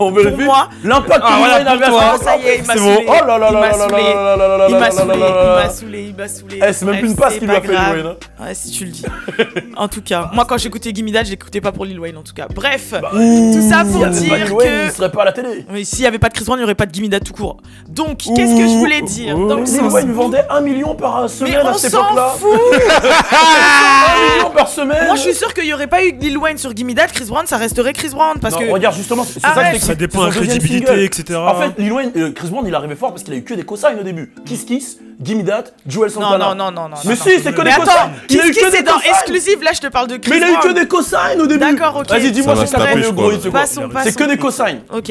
On vérifie moi l'impact que Ah, Lil voilà, Wayne avait pour à toi. Ça y est, il m'a C'est saoulé. bon. Oh là là Il là m'a là là saoulé. là là là là Il là m'a là saoulé, là il là là. m'a saoulé, il m'a saoulé. Eh, c'est même plus une Bref, passe c'est qu'il lui a pas fait Lil grave. Wayne. Hein. Ouais, si tu le dis. En tout cas, moi quand j'écoutais Gimme That, j'écoutais pas pour Lil Wayne en tout cas. Bref, tout ça S'il y pour avait pas Lil dire Wayne, il que. serait pas à la télé. Mais s'il y avait pas de Chris Brown, il y aurait pas de Gimme That tout court. Donc, qu'est-ce que je voulais dire dans le Lil sens Wayne où- vendait 1 million par Mais semaine à on cette s'en époque-là. fout. 1 million par semaine. Moi, je suis sûr qu'il y aurait pas eu Lil Wayne sur Gimme That, Chris Brown, ça resterait Chris Brown parce Non, que. regarde justement, c'est ça Arrête. que Ça dépend de la c'est son deuxième crédibilité, single. etc. En fait, Lil Wayne, Chris Brown, il arrivait fort parce qu'il a eu que des cosignes au début. Kiss Kiss, Gimme That, Joel Non, Santana. non. Mais non. si, c'est que Mais des attends, cosignes. Il a eu Kiss que Kiss des c'est dans cosignes. exclusive, là je te parle de Chris Mais il a eu que Brown. des cosignes au début. D'accord, ok. Vas-y, dis-moi Ça va si se t'as taper, pas je le crois. gros hit, c'est quoi? Passons. C'est que des cosignes. Ok.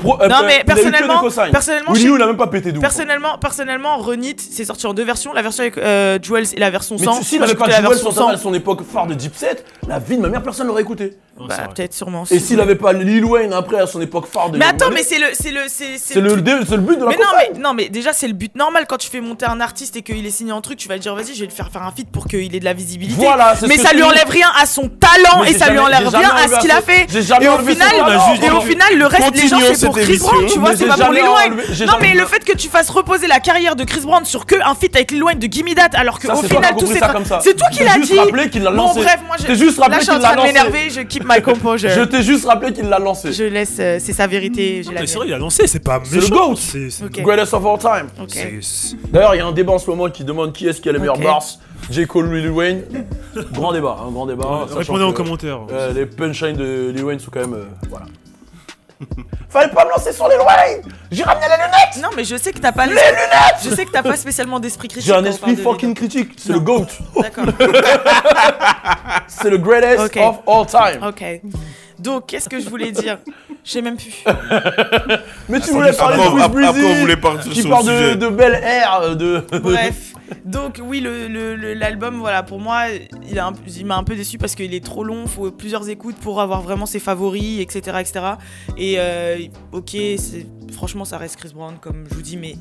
Non, mais personnellement, Winnie, je- il a même pas pété d'où. Personnellement, Renit, c'est sorti en deux versions. La version avec Jewels et la version Mais sans. s'il Moi, avait pas j'écoutais la Joel version Santana à sans. son époque phare de Deep Set, la vie de ma mère, personne l'aurait écouté. Non, c'est Bah, vrai. peut-être sûrement. Et s'il avait pas Lil Wayne après à son époque phare de. Mais attends, mais c'est c'est le c'est le but de la Mais campagne. non, mais déjà c'est le but normal quand tu fais monter un artiste et qu'il est signé en truc, tu vas te dire vas-y, je vais le faire un feat pour qu'il ait de la visibilité. Voilà, c'est mais ce ça que lui tu dis. enlève rien à son talent Mais et j'ai ça lui jamais- enlève j'ai rien jamais à ce qu'il a enlevé fait. J'ai jamais Et au enlevé final, son talent. et au final, le reste, les gens Continuons c'est pour cette Chris Brown, émission. tu vois, Mais c'est j'ai pas pour jamais Lil Wayne. enlevé- j'ai Non, mais jamais- le fait que tu fasses reposer la carrière de Chris Brown sur que un feat avec Lil Wayne de Gimme That, alors Ça, qu'au c'est toi final qui as tout compris c'est ça comme ça. c'est toi qui Je t'ai l'as juste dit. rappelé qu'il l'a Bon lancé. bref, moi Je t'ai juste rappelé là je suis en qu'il l'a train de lancé. m'énerver, je keep my composure. Je t'ai juste rappelé qu'il l'a lancé. Je laisse, c'est sa vérité, j'ai la Mais c'est vrai, mienne. il a lancé, c'est pas le méchant. GOAT. C'est Ok. Greatest of all time. Ok. D'ailleurs, il y a un débat en ce moment qui demande qui est-ce qui a les meilleurs Ok. bars. J. Cole ou Lil Wayne. Grand débat, un grand débat. sachant Répondez en que, commentaire. Les punchlines de Lil Wayne sont quand même. Voilà. Fallait pas me lancer sur Lil Wayne. J'ai ramené les lunettes. Non, mais je sais que t'as pas Les lunettes. Je sais que t'as pas spécialement d'esprit critique. J'ai un quand on esprit parle de fucking critique. C'est le Non. GOAT. D'accord. C'est le greatest Ok. of all time. Ok. Donc, qu'est-ce que je voulais dire? Je sais même plus. Mais tu voulais parler de Chris Après, on Breezy voulait partir qui sur parle le sujet. de Bel Air, de. Bref. Donc oui, l'album, voilà, pour moi, il m'a un peu déçu parce qu'il est trop long, faut plusieurs écoutes pour avoir vraiment ses favoris, etc. etc. Et ok, franchement, ça reste Chris Brown, comme je vous dis, mais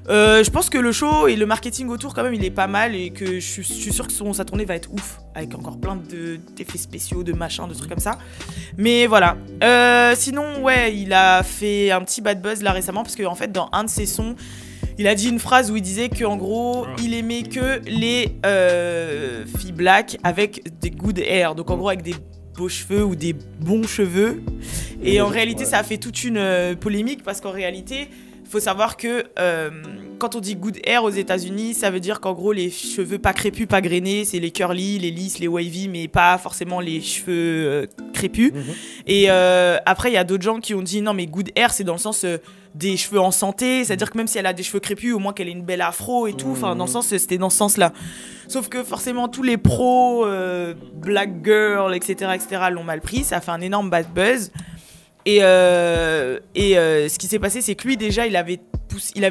je pense que le show et le marketing autour, quand même, il est pas mal et que je suis sûr que sa tournée va être ouf, avec encore plein d'effets spéciaux, de machins, de trucs comme ça. Mais voilà. Sinon, ouais, il a fait un petit bad buzz là récemment parce qu'en fait, dans un de ses sons, il a dit une phrase où il disait qu'en gros, il aimait que les filles black avec des good hair. Donc en gros, avec des beaux cheveux ou des bons cheveux. Et en réalité, ça a fait toute une polémique parce qu'en réalité, il faut savoir que quand on dit good hair aux États-Unis, ça veut dire qu'en gros, les cheveux pas crépus, pas grainés, c'est les curly, les lisses, les wavy, mais pas forcément les cheveux crépus. Et après, il y a d'autres gens qui ont dit non, mais good hair, c'est dans le sens des cheveux en santé, c'est-à-dire que même si elle a des cheveux crépus, au moins qu'elle ait une belle afro et tout, enfin, dans le sens, c'était dans ce sens-là. Sauf que forcément, tous les pros, black girl, etc., l'ont mal pris, ça a fait un énorme bad buzz. Et ce qui s'est passé, c'est que lui, déjà, il avait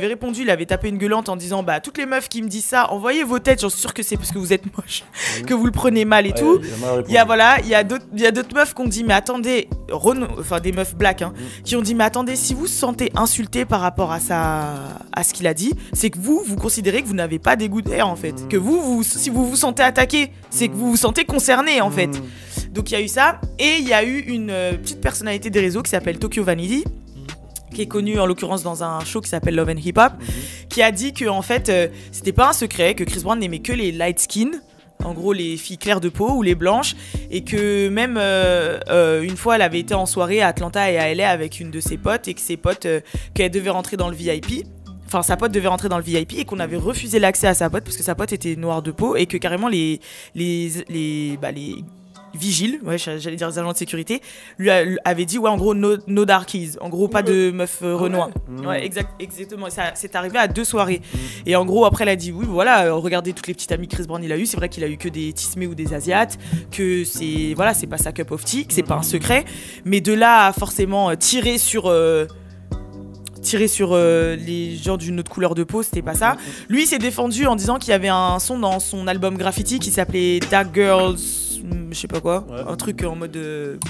répondu, il avait tapé une gueulante en disant bah toutes les meufs qui me disent ça, envoyez vos têtes, j'en suis sûr que c'est parce que vous êtes moche, que vous le prenez mal et tout. Il y a d'autres meufs qui ont dit mais attendez, enfin des meufs black qui ont dit mais attendez, si vous vous sentez insulté par rapport à ce qu'il a dit, c'est que vous considérez que vous n'avez pas des good hair en fait, que si vous vous sentez attaqué, c'est que vous vous sentez concerné en fait. Donc il y a eu ça, et il y a eu une petite personnalité des réseaux qui s'appelle Tokyo Vanity, qui est connue en l'occurrence dans un show qui s'appelle Love and Hip Hop, qui a dit que en fait c'était pas un secret, que Chris Brown n'aimait que les light skin, en gros les filles claires de peau ou les blanches, et que même une fois elle avait été en soirée à Atlanta et à LA avec une de ses potes, et que ses potes qu'elle devait rentrer dans le VIP. Enfin, sa pote devait rentrer dans le VIP et qu'on avait refusé l'accès à sa pote parce que sa pote était noire de peau, et que carrément les vigiles, ouais, j'allais dire les agents de sécurité, lui avait dit ouais, en gros no darkies, en gros pas de meufs renois. Ouais, exactement. Ça c'est arrivé à 2 soirées. Et en gros après elle a dit oui voilà, regardez toutes les petites amies que Chris Brown il a eu, c'est vrai qu'il a eu que des tismés ou des asiates, que c'est pas sa cup of tea, que c'est pas un secret, mais de là à forcément tirer sur les gens d'une autre couleur de peau, c'était pas ça. Lui, il s'est défendu en disant qu'il y avait un son dans son album Graffiti qui s'appelait Dark Girls, je sais pas quoi, un truc en mode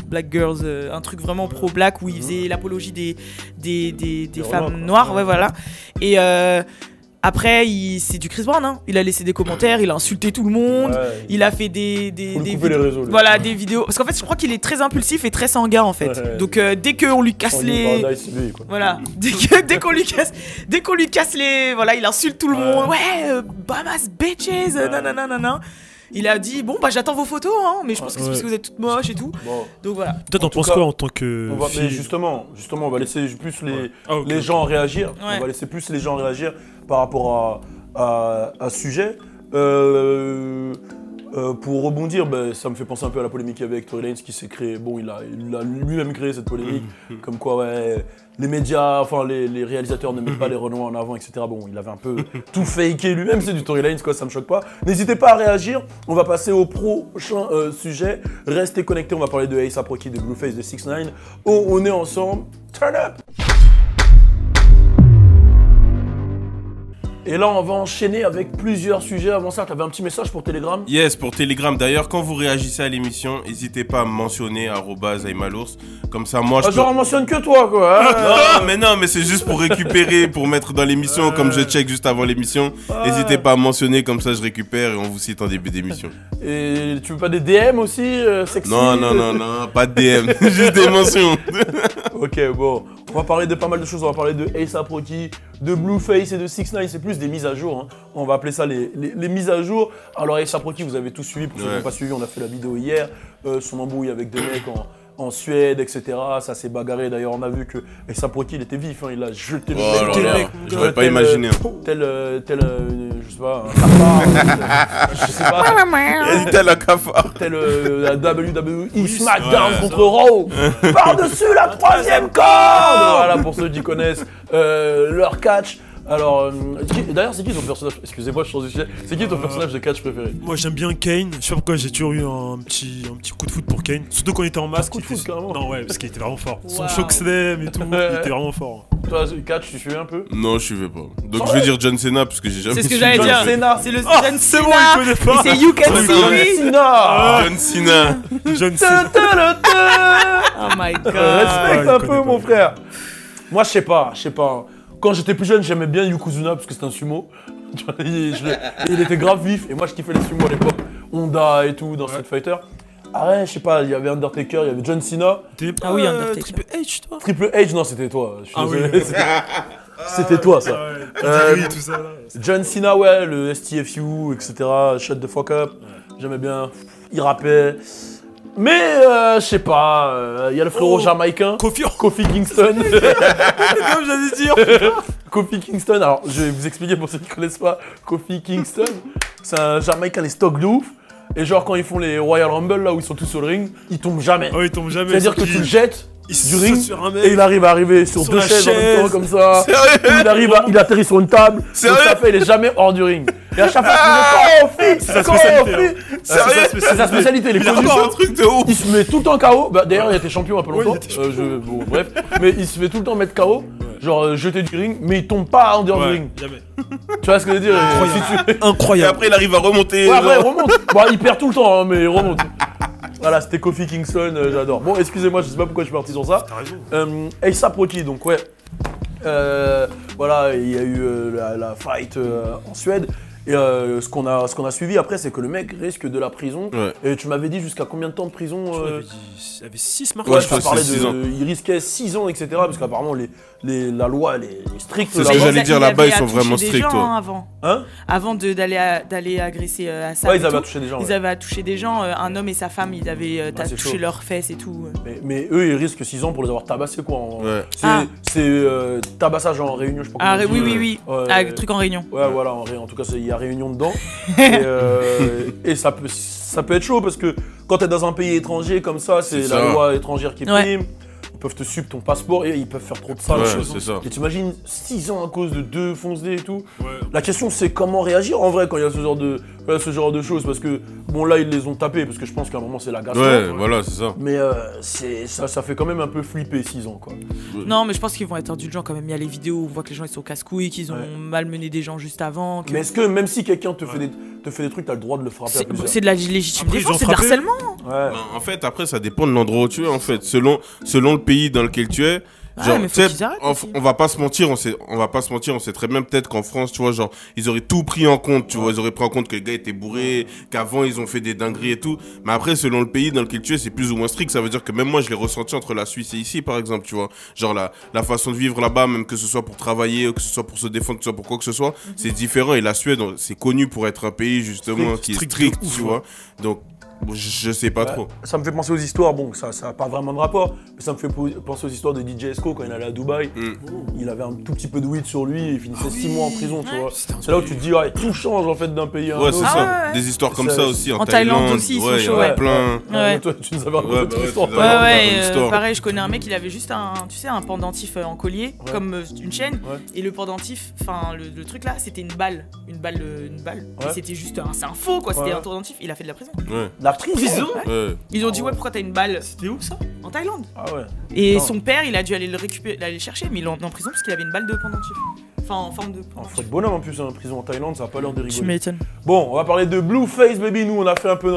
Black Girls, un truc vraiment pro-black où il faisait l'apologie des femmes noires, ouais voilà. Et après, c'est du Chris Brown, il a laissé des commentaires, il a insulté tout le monde, il a fait des réseaux, voilà, des vidéos. Parce qu'en fait, je crois qu'il est très impulsif et très sanguin en fait. Donc dès qu'on lui casse les, voilà, dès qu'on lui casse les, voilà, il insulte tout le monde. Ouais, Bahamas bitches, non. Il a dit bon bah j'attends vos photos mais je pense que c'est parce que vous êtes toutes moches et tout. Bon. Donc voilà. Toi t'en penses quoi en tant que fille? Mais justement on va laisser plus les gens réagir. Ouais. On va laisser plus les gens réagir par rapport à ce sujet. Pour rebondir, ça me fait penser un peu à la polémique qu'il y avait avec Tory Lanez qui s'est créé. Bon, il a lui-même créé cette polémique, comme quoi ouais, les médias, enfin les réalisateurs ne mettent pas les Renois en avant, etc. Bon, il avait un peu tout faké lui-même, c'est du Tory Lanez, quoi, ça me choque pas. N'hésitez pas à réagir, on va passer au prochain sujet. Restez connectés, on va parler de A$AP Rocky, de Blueface, de 6ix9ine. Oh, on est ensemble, turn up! Et là, on va enchaîner avec plusieurs sujets. Avant ça, tu avais un petit message pour Telegram? Yes, pour Telegram. D'ailleurs, quand vous réagissez à l'émission, n'hésitez pas à me mentionner @aimalours. Comme ça, moi, je genre, on mentionne que toi, quoi. Non, mais c'est juste pour récupérer, pour mettre dans l'émission, comme je check juste avant l'émission. N'hésitez pas à me mentionner, comme ça, je récupère et on vous cite en début d'émission. Et tu veux pas des DM aussi, sexy? Non, pas de DM, juste des mentions. Ok, bon, on va parler de pas mal de choses. On va parler de A$AP Rocky, de Blueface et de 6ix9ine. C'est plus des mises à jour. On va appeler ça les mises à jour. Alors A$AP Rocky, vous avez tout suivi. Pour ceux qui n'ont pas suivi, on a fait la vidéo hier. Son embrouille avec des mecs en Suède, etc. Ça s'est bagarré. D'ailleurs, on a vu que A$AP Rocky, il était vif. Il a jeté le mec. J'aurais pas imaginé. Tel, je sais pas, un cafard. Je sais pas. Il dit tel un cafard. Tel la WWE SmackDown contre Raw. Par-dessus la 3e corde. Voilà, pour ceux qui connaissent leur catch. Alors, d'ailleurs, c'est qui ton personnage? Excusez-moi, je change de sujet. C'est qui ton personnage de catch préféré? Moi j'aime bien Kane, je sais pas pourquoi j'ai toujours eu un petit coup de foot pour Kane. Surtout quand il était en masque. coup de foot, carrément. Non ouais, parce qu'il était vraiment fort. Son Wow. choc slam et tout, il était vraiment fort. Toi, catch, tu suivais un peu? Non, je suivais pas. Donc je vais dire John Cena parce que j'ai jamais C'est ce que suivi j'allais John dire. Cena. C'est le Ah, John c'est bon, Cena. il connaît pas. Et c'est You Can See Me. Cena. John Cena. John Cena. Oh my god. Respecte il un connaît peu, pas. mon frère. Moi, je sais pas. Quand j'étais plus jeune, j'aimais bien Yokozuna parce que c'était un sumo. Tu vois, il était grave vif et moi, je kiffais les sumos à l'époque. Honda et tout dans Street Fighter. Ah ouais, je sais pas, il y avait Undertaker, il y avait John Cena. Ah oui, Undertaker. Triple H toi. Triple H, non, c'était toi. Je suis Ah oui. désolé. C'était toi, ça. Ouais, tout ça là. John Cena, ouais, le STFU, etc. Shut the fuck up. J'aimais bien. Il rappait. Mais, je sais pas, il y a le frérot jamaïcain, Kofi Kingston. Comme j'allais dire. Kofi Kingston, alors je vais vous expliquer pour ceux qui connaissent pas Kofi Kingston. C'est un jamaïcain, les stocks de ouf. Et genre, quand ils font les Royal Rumble, là où ils sont tous sur le ring, ils tombent jamais. Oh, il tombe jamais. C'est-à-dire que tu le jettes il du saute ring sur un mec. et il arrive à arriver sur Sur deux la chaises en même temps chaise. comme ça. Sérieux? Il atterrit sur une table. Sérieux? Donc ça fait, il est jamais hors du ring. Et à chaque fois, il dit C'est sa spécialité, C'est sa spécialité, il est connu. C'est un truc de ouf. Il se met tout le temps KO. Bah, d'ailleurs, il était champion il y a pas Oui, longtemps. il était champion. Bon, bref. Mais il se fait tout le temps mettre KO. Genre jeter du ring, mais il tombe pas en dehors du Ouais, ring. jamais. Tu vois ce que je veux dire? Et Incroyable. après il arrive à remonter. Ouais, après, il genre. remonte. Bon, il perd tout le temps, hein, mais il remonte. Voilà, c'était Kofi Kingston, j'adore. Bon, excusez-moi, je sais pas pourquoi je suis parti sur ça. T'as raison. A$AP Rocky, donc ouais. Voilà, il y a eu la fight en Suède. Et ce qu'on a suivi après, c'est que le mec risque de la prison. Ouais. Et tu m'avais dit jusqu'à combien de temps de prison Il y avait 6 marques. Ouais, Ouais, je tu crois que parlais c'est 6 ans. il risquait 6 ans, etc. Parce qu'apparemment, la loi, elle est stricte. C'est ce là-bas. que j'allais dire, Il là-bas, avait ils sont attouché vraiment des stricts, gens, ouais. hein, avant. Hein? Avant d'aller agresser Assad. Ouais, et ils avaient tout. touché des gens. Ils ouais. avaient touché des gens, un homme et sa femme, ils avaient c'est touché chaud. leurs fesses et tout. Mais eux, ils risquent 6 ans pour les avoir tabassés, quoi. Ouais. C'est tabassage en réunion, je sais pas Ah, comment on dit. oui. Ouais. Ah, truc en réunion. Ouais, voilà, en tout cas, il y a réunion dedans. Et ça peut être chaud parce que quand t'es dans un pays étranger comme ça, c'est C'est la ça. loi étrangère qui Ouais. prime. Ils peuvent te suivre ton passeport et ils peuvent faire trop de sales Ouais, choses. c'est ça. Et t'imagines 6 ans à cause de 2 foncedés et tout. Ouais. La question c'est comment réagir en vrai quand il y a ce genre de choses parce que bon là ils les ont tapés parce que je pense qu'à un moment c'est l'agacement. Ouais, voilà, c'est ça. Mais ça fait quand même un peu flipper 6 ans quoi. Non, mais je pense qu'ils vont être indulgents quand même. Il y a les vidéos où on voit que les gens ils sont casse-couilles, qu'ils ont Ouais. malmené des gens juste avant. que- Mais est-ce que même si quelqu'un te fait des trucs, t'as le droit de le frapper à plusieurs? C'est de la légitime Après, ils défense, ont c'est de frappé. l'harcèlement. Ouais. Ben, en fait, après, ça dépend de l'endroit où tu es, en fait. Selon le pays dans lequel tu es. Ouais, Genre, mais tu sais, faut qu'ils arrêtent aussi. on va pas se mentir, on sait très bien peut-être qu'en France, tu vois, genre, ils auraient tout pris en compte, tu vois, ils auraient pris en compte que les gars étaient bourrés, qu'avant ils ont fait des dingueries et tout. Mais après, selon le pays dans lequel tu es, c'est plus ou moins strict. Ça veut dire que même moi, je l'ai ressenti entre la Suisse et ici, par exemple, tu vois. Genre, la façon de vivre là-bas, même que ce soit pour travailler, ou que ce soit pour se défendre, que ce soit pour quoi que ce soit, c'est différent. Et la Suède, c'est connu pour être un pays, justement, qui est strict, tu vois. Donc, bon, je sais pas trop. Ça me fait penser aux histoires, bon, ça n'a pas vraiment de rapport, mais ça me fait penser aux histoires de DJ Esco quand il allait à Dubaï. Il avait un tout petit peu de weed sur lui et il finissait 6 mois en prison, tu vois. C'est là où tu te dis, ouais, tout change en fait d'un pays à un Ouais, autre. c'est Ah ça. ouais, ouais. Des histoires comme Ça, ça aussi en en Thaïlande aussi, ils sont ouais, il y en chauds, a ouais. plein. Ouais. Toi, tu nous avais raconté Ouais, toute bah ouais, l'histoire. tu tout nous à avais l'heure. raconté. Ouais, une histoire. pareil, je connais un mec, il avait juste un pendentif en collier, Ouais. comme une chaîne, Ouais. et le pendentif, enfin le truc là, c'était une balle. Ouais. Et c'était juste c'est un faux quoi, c'était Ouais. un pendentif, il a fait de la prison. Ouais. La prison. Ouais. Ils ont dit ouais, pourquoi t'as une balle C'était où ça? en Thaïlande? Ah ouais. Et Putain. son père, il a dû aller le récupérer, aller le chercher, mais il est en prison parce qu'il avait une balle de pendentif. Enfin, en forme de En pendentif. faut de bonhomme en plus, en prison en Thaïlande, ça a pas l'air de Tu rigoler. m'étonnes. Bon, on va parler de Blueface, baby. Nous, on a fait un peu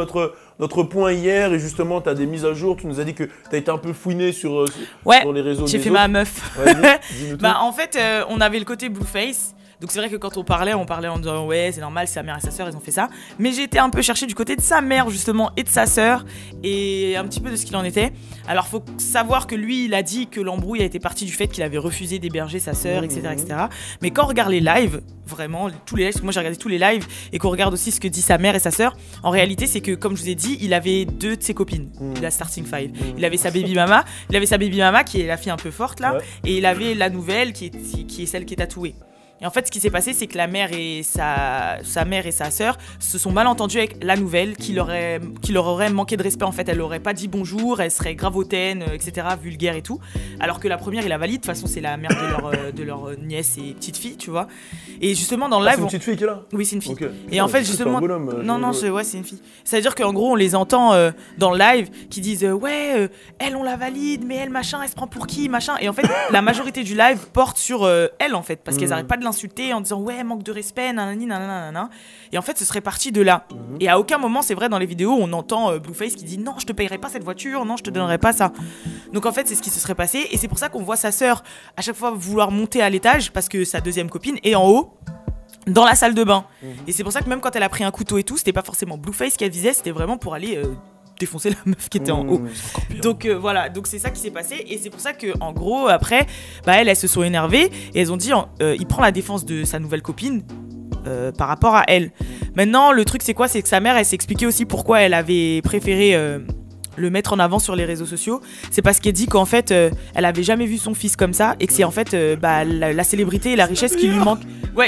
notre point hier et justement, tu as des mises à jour. Tu nous as dit que tu as été un peu fouiné sur Ouais, les réseaux. j'ai des fait autres. ma meuf. Vas-y, dis-nous tout. Bah en fait, on avait le côté Blueface. Donc c'est vrai que quand on parlait en disant ouais c'est normal, c'est sa mère et sa sœur, ils ont fait ça. Mais j'ai été un peu chercher du côté de sa mère justement et de sa sœur et un petit peu de ce qu'il en était. Alors faut savoir que lui il a dit que l'embrouille a été partie du fait qu'il avait refusé d'héberger sa sœur, etc., etc. Mais quand on regarde les lives, vraiment tous les lives, parce que moi j'ai regardé tous les lives et qu'on regarde aussi ce que dit sa mère et sa sœur, en réalité c'est que comme je vous ai dit, il avait 2 de ses copines, la starting five. Il avait sa baby mama, qui est la fille un peu forte là, Ouais. et il avait la nouvelle qui est celle qui est tatouée. Et en fait, ce qui s'est passé, c'est que la mère et sa mère et sa sœur se sont mal entendues avec la nouvelle, qui leur aurait manqué de respect. En fait, elle aurait pas dit bonjour, elle serait grave hautaine, etc., vulgaire et tout. Alors que la première, il la valide. De toute façon, c'est la mère de leur nièce et petite fille, tu vois. Et justement, dans le live, c'est une petite fille qui est là. oui, c'est une fille. Ok. Et en fait, C'est justement, un bonhomme, non, c'est une fille. Ça veut dire qu'en gros, on les entend dans le live qui disent elle, on la valide, mais elle, machin, elle se prend pour qui, machin. Et en fait, la majorité du live porte sur elle, en fait, parce qu'elles arrêtent pas de l'insulter en disant ouais, manque de respect, nanani, nanana. Et en fait, ce serait parti de là. Et à aucun moment, c'est vrai, dans les vidéos, on entend Blueface qui dit non, je te payerai pas cette voiture, non, je te donnerai pas ça. Donc en fait, c'est ce qui se serait passé. Et c'est pour ça qu'on voit sa sœur à chaque fois vouloir monter à l'étage parce que sa deuxième copine est en haut, dans la salle de bain. Et c'est pour ça que même quand elle a pris un couteau et tout, c'était pas forcément Blueface qu'elle visait, c'était vraiment pour aller défoncer la meuf qui était en haut. Donc voilà, donc c'est ça qui s'est passé. Et c'est pour ça que en gros, après, elles se sont énervées et elles ont dit il prend la défense de sa nouvelle copine par rapport à elle. Maintenant, le truc c'est quoi? C'est que sa mère, elle s'est expliquée aussi pourquoi elle avait préféré le mettre en avant sur les réseaux sociaux. C'est parce qu'elle dit qu'en fait elle avait jamais vu son fils comme ça et que c'est en fait la célébrité et la richesse qui lui manque,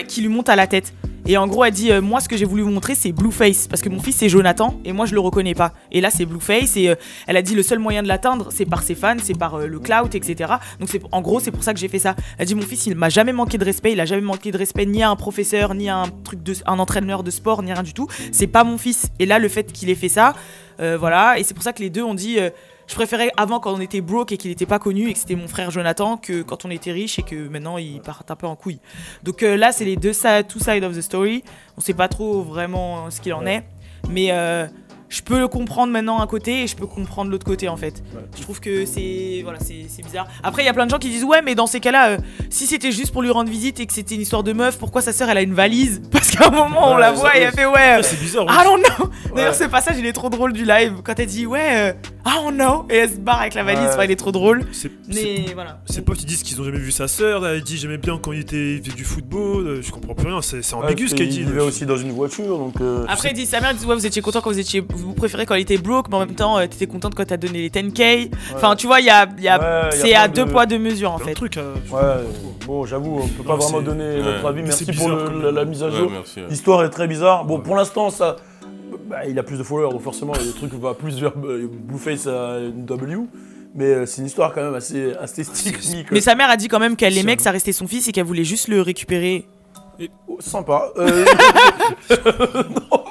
qui lui monte à la tête. Et en gros elle dit moi ce que j'ai voulu vous montrer c'est Blueface parce que mon fils c'est Jonathan et moi je le reconnais pas, et là c'est Blueface. Et elle a dit le seul moyen de l'atteindre c'est par ses fans, c'est par le clout, etc. Donc en gros c'est pour ça que j'ai fait ça. Elle a dit mon fils il m'a jamais manqué de respect, il a jamais manqué de respect ni à un professeur ni à un entraîneur de sport ni rien du tout, c'est pas mon fils. Et là le fait qu'il ait fait ça, voilà, et c'est pour ça que les deux ont dit je préférais avant quand on était broke et qu'il était pas connu et que c'était mon frère Jonathan que quand on était riche et que maintenant il part un peu en couille. Donc là c'est les two sides of the story. On sait pas trop vraiment ce qu'il en est, mais je peux le comprendre maintenant un côté et je peux comprendre l'autre côté en fait. Je trouve que c'est bizarre. Après il y a plein de gens qui disent ouais mais dans ces cas-là si c'était juste pour lui rendre visite et que c'était une histoire de meuf, pourquoi sa sœur elle a une valise? Parce qu'à un moment on la voit et elle fait c'est bizarre. I don't know. D'ailleurs ce passage il est trop drôle du live quand elle dit I don't know et elle se barre avec la valise. Enfin il est trop drôle. Mais voilà. Ses potes ils disent qu'ils ont jamais vu sa sœur. Là, elle dit j'aimais bien quand il faisait du football. Je comprends plus rien. C'est ambigu ce qu'elle dit. Il vivait aussi dans une voiture donc. Après il dit sa mère dit ouais vous étiez content quand vous préférez quand il était broke, mais en même temps t'étais contente quand t'as donné les 10K. Enfin tu vois c'est à deux poids deux mesures en fait. Bon j'avoue on peut pas vraiment donner notre avis. Merci pour la mise à jour. L'histoire est très bizarre. Bon pour l'instant ça, il a plus de followers donc forcément le truc va plus vers Blueface à W. Mais c'est une histoire quand même assez sticky. Mais sa mère a dit quand même qu'elle aimait que ça restait son fils et qu'elle voulait juste le récupérer. Sympa. Non,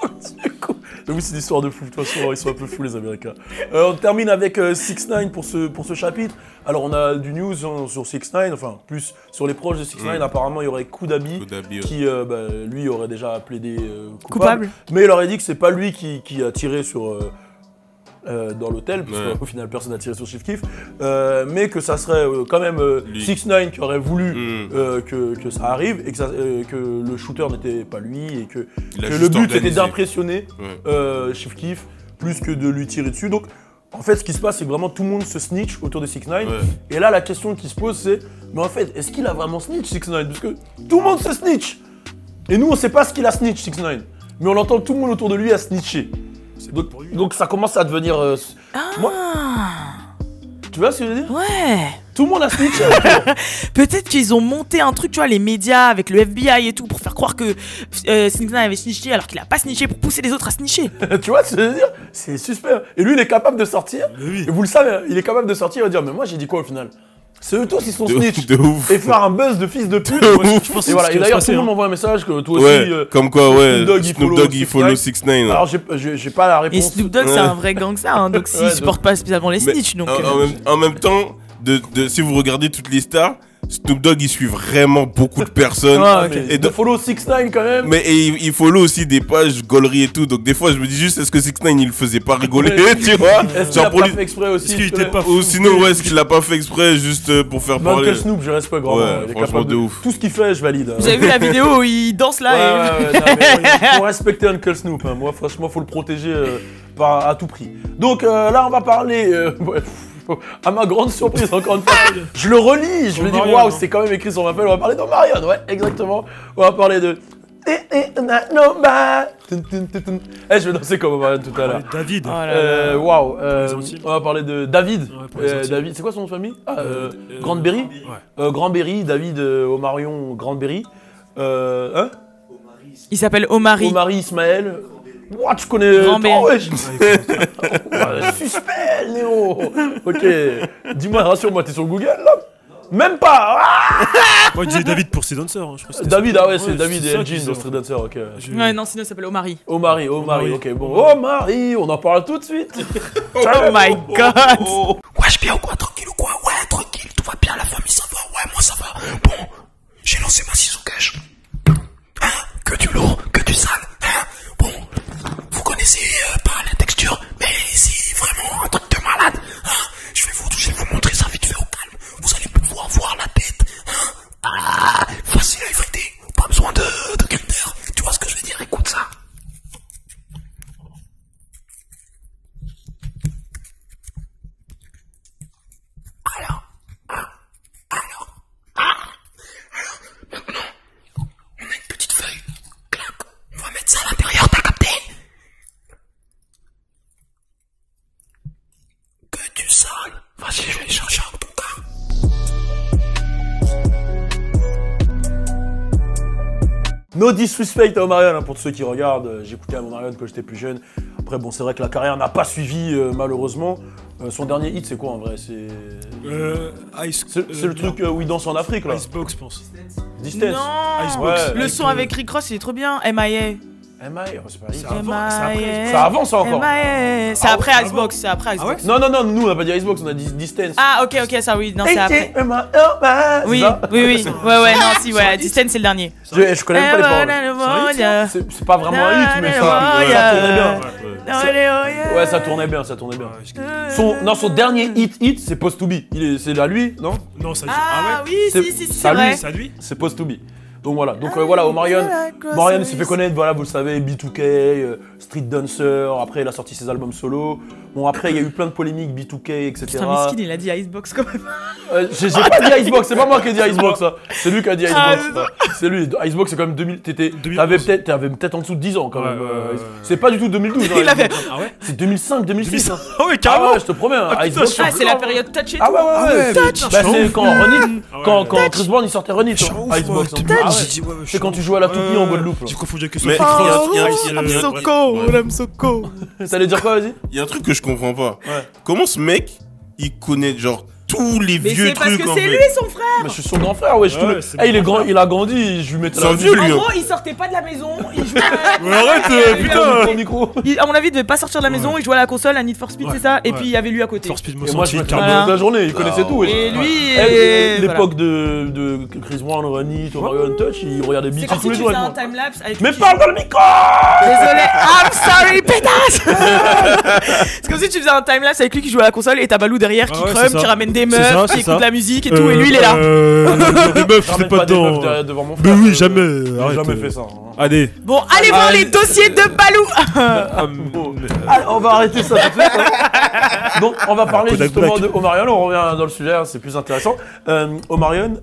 du coup. Mais oui, c'est une histoire de fou. De toute façon, ils sont un peu fous les Américains. On termine avec 6ix9ine pour ce chapitre. Alors, on a du news sur 6ix9ine, enfin plus sur les proches de 6ix9ine. Apparemment, il y aurait Kudabi qui, lui, aurait déjà plaidé coupable. Mais il aurait dit que c'est pas lui qui a tiré sur dans l'hôtel, parce qu'au final personne n'a tiré sur Chief Keef, mais que ça serait quand même 6ix9ine qui aurait voulu que ça arrive et que le shooter n'était pas lui et que le but c'était d'impressionner Chief Keef plus que de lui tirer dessus. Donc en fait ce qui se passe c'est que vraiment tout le monde se snitch autour de 6ix9ine et là la question qui se pose c'est mais en fait est-ce qu'il a vraiment snitch 6ix9ine parce que tout le monde se snitch et nous on sait pas ce qu'il a snitch 6ix9ine mais on entend tout le monde autour de lui à snitcher. Donc ça commence à devenir... Tu vois ce que je veux dire? Ouais. Tout le monde a snitché. Peut-être qu'ils ont monté un truc, tu vois, les médias avec le FBI et tout, pour faire croire que 6ix9ine avait snitché alors qu'il a pas snitché, pour pousser les autres à snitcher. Tu vois ce que je veux dire? C'est suspect. Et lui, il est capable de sortir. Et vous le savez, il est capable de sortir et de dire, mais moi j'ai dit quoi au final? C'est eux tous, ils sont snitch. De ouf. Et faire un buzz de fils de pute. Et voilà. Et d'ailleurs, tout le monde m'envoie un message que toi aussi. Comme quoi, Snoop Dogg il follow 6ix9ine. Alors, j'ai pas la réponse. Et Snoop Dogg, c'est un vrai gangster, hein, donc il supporte pas spécialement les snitch. Donc, en même temps, si vous regardez toutes les stars, Snoop Dogg il suit vraiment beaucoup de personnes. Et de follow 6ix9ine quand même. Mais il follow aussi des pages gauleries et tout. Donc des fois je me dis juste est-ce que 6ix9ine il le faisait pas rigoler, tu vois? Est-ce qu'il l'a pas fait exprès aussi? Ou sinon est-ce qu'il l'a pas fait exprès juste pour faire parler? Uncle Snoop je respecte vraiment. Franchement de ouf. Tout ce qu'il fait je valide. Vous avez vu la vidéo où il danse là? Il faut respecter Uncle Snoop. Moi franchement faut le protéger à tout prix. Donc là on va parler... À ma grande surprise, encore une fois, je le relis, je me dis waouh, c'est quand même écrit sur ma feuille. On va parler de Marion, ouais, exactement. On va parler de. Je vais danser comme Marion tout à l'heure. David. Waouh. On va parler de David. David, c'est quoi son nom de famille? Grandberry. Grandberry, David Omarion Grandberry. Hein? Il s'appelle Omari. Omari Ismaël. Ouah, tu connais. Grand B. Ouais, suspect, Néo. Ok. Dis-moi, rassure-moi, t'es sur Google là? Même pas. Ah Moi, je disais David pour ses danseurs. Hein. Je crois que c'était David, ça. ah ouais, c'est David et ça Elgin qu'ils de ont. Street Dancer, ok. Ouais, non, sinon il s'appelle Omari. Omari, Omari. ok, bon. Omari, on en parle tout de suite. Oh my god. Wesh, bien ou quoi, tranquille ou quoi? Ouais, tranquille, tout va bien, la famille ça va, ouais, moi ça va. Bon, j'ai lancé ma ciseau cache. Hein? Que du lourd, que du sale. Hein? Bon, vous connaissez pas la texture, mais c'est vraiment un truc de malade. Hein? Je vais vous montrer ça vite fait au calme. Vous allez pouvoir voir la tête. Hein? Ah, facile à effriter, pas besoin de cutter. Tu vois ce que je veux dire? Écoute ça. Maintenant, on a une petite feuille. Clac. On va mettre ça à l'intérieur, t'as capté? Que du sale. Vas-y, je vais aller chercher un ton cas. No disrespect à Omarion, hein, pour tous ceux qui regardent. J'écoutais Omarion quand j'étais plus jeune. Après, bon, c'est vrai que la carrière n'a pas suivi, malheureusement. Son dernier hit, c'est quoi en vrai? C'est le truc où il danse en Afrique, là. Icebox, je pense. Distance. Non. Icebox. Le son avec Rick Ross, il est trop bien. M.I.A. M.I.A. Oh, c'est pas hit. M.I.A. Ça avance ça encore. M.I.A. C'est après Icebox, c'est après Icebox. Non, nous on a pas dit Icebox, on a dit Distance. Ah, ok, ça oui, non, c'est après. M.I.A. Oui, oui. Ouais, non, si, ouais. Distance, c'est le dernier. Je connais même pas les paroles. C'est pas vraiment un hit, mais ça tournait bien. Ouais, ça tournait bien. Son dernier hit, c'est Post to Be. C'est à lui, non? Non, ça dit. Ah oui, si, c'est à lui, vrai. C'est à lui? c'est Post to Be. Donc voilà, voilà, Omarion s'est fait connaître, voilà, vous le savez, B2K, Street Dancer, après il a sorti ses albums solo. Bon, après il y a eu plein de polémiques, B2K, etc. Putain, Miskin, il a dit Icebox quand même. J'ai pas dit Icebox, c'est pas moi qui ai dit Icebox, ça. C'est lui qui a dit Icebox. C'est lui, Icebox c'est quand même 2000, t'avais peut-être en dessous de 10 ans quand même. C'est pas du tout 2012. Il avait. Ah ouais? C'est 2005, 2006. Hein. Ah ouais, Ah carrément! ouais, je te promets, hein, Icebox. Ah, c'est la période touch et tout. Ah ouais. Bah c'est quand Renit, quand ouais. Chris Brown il sortait Renit, Icebox. Ah ouais. J'ai dit, ouais, C'est quand tu jouais à la toupie en Guadeloupe. J'ai confondu avec Mais I'm so cold. Ça allait dire quoi, vas-y? il y a un truc que je comprends pas. Ouais. Comment ce mec, il connaît genre tous les Mais vieux c'est parce trucs que en c'est fait. lui son frère. Mais je suis son grand frère, ouais. c'est Il est grand, il a grandi, je lui mettais C'est la un vieux, lui. En hein. gros, il sortait pas de la maison, il jouait Mais arrête, putain! Ton micro. à mon avis, il devait pas sortir de la maison, il jouait à la console, à Need for Speed, Ouais, c'est ça, et ouais. puis il y avait lui à côté. Force Speed, Et moi, je Monsanto, me Carbo. Voilà. toute la journée, il connaissait tout. Et lui, L'époque de Chris Brown, Rennie, Omarion Touch, il regardait c'est BT comme tous si les tu jours faisais un avec moi. timelapse avec Mais lui. parle dans le micro! Désolé, I'm sorry, pétasse. C'est comme si tu faisais un timelapse avec lui qui joue à la console et t'as Balou derrière qui Ah ouais, crame, c'est ça. qui ramène des C'est meufs, ça, qui c'est écoute ça. la musique et tout, et lui il est là. Des meufs, Ramène c'est pas des meufs dedans. devant mon Mais frère. oui, jamais. J'ai Arrête. jamais fait ça. hein. Allez. Bon, allez voir les dossiers de Balou. Bon. Allez, on va arrêter ça tout de suite. hein. Donc, on va parler Kodak justement Black. de Omarion. On revient dans le sujet, hein, c'est plus intéressant. Omarion,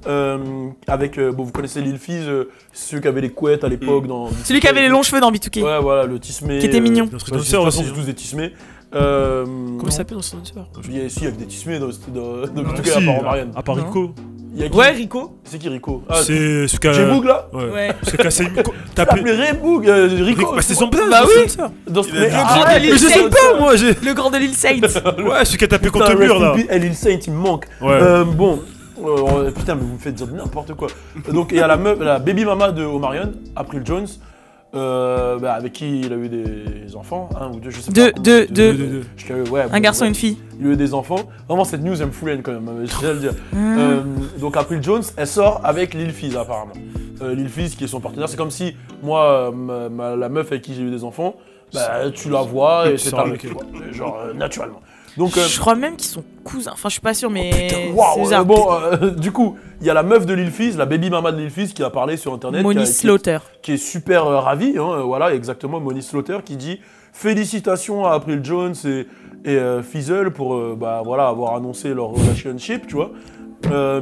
avec, bon, vous connaissez Lil Fizz, ceux qui avaient les couettes à l'époque dans. Celui qui avait les longs cheveux dans B2K. Ouais, voilà, le tismé. Qui était mignon. Dans Street De Dancer toute façon, aussi. c'est tous des tismés. Comment il s'appelle dans Street Dancer? Il y a ici avec des tismés dans B2K Si, à part Omarion. à part Rico. Il y a qui Ouais, Rico. C'est qui Rico? Ah, C'est ce qu'a. J-Boog là? Ouais. Ce qu'a cassé une. T'as T'as appelé Ray-Boog, Rico. Bah, c'est son blaze. Bah dans oui. Street Dancer. Dans ce Il a dit- grand de Lil Mais je sais Saint. pas, moi, j'ai. Le grand de Lil Saint. Ouais, celui qui a tapé Putain, contre le mur rest in là. peace, Lil Saint, il me manque. Ouais. Bon, putain, mais vous me faites dire n'importe quoi. Donc, il y a la meuf, la baby mama de Omarion, April Jones, avec qui il a eu des enfants, un ou deux, je sais pas. Deux. Ouais, Un garçon et une fille. Il a eu des enfants. Vraiment, cette news, elle me fout la haine quand même, je tiens à le dire. Donc, April Jones, elle sort avec Lil Fizz, apparemment. Lil Fizz, qui est son partenaire. C'est comme si, moi, la meuf avec qui j'ai eu des enfants, bah, tu la vois et tu c'est sors ta avec meuf, elle. quoi. Genre, naturellement. Donc, Je crois même qu'ils sont cousins. Enfin, je suis pas sûr, mais. waouh, c'est bizarre. bon, du coup, il y a la meuf de Lil Fizz, la baby mama de Lil Fizz, qui a parlé sur internet. Moni Slaughter. Qui est super ravie, hein, voilà, exactement, Moni Slaughter, qui dit félicitations à April Jones et Fizzle pour voilà, avoir annoncé leur relationship, tu vois.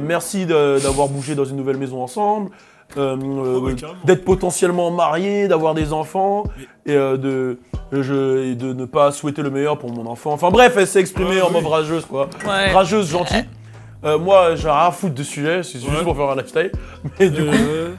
Merci d'avoir bougé dans une nouvelle maison ensemble. carrément. D'être potentiellement marié, d'avoir des enfants et de ne pas souhaiter le meilleur pour mon enfant. Enfin bref, elle s'est exprimée en mode rageuse, quoi. Ouais. Rageuse, gentille. Moi, j'ai rien à foutre de ce sujet, c'est juste pour faire un lifestyle. Mais du coup,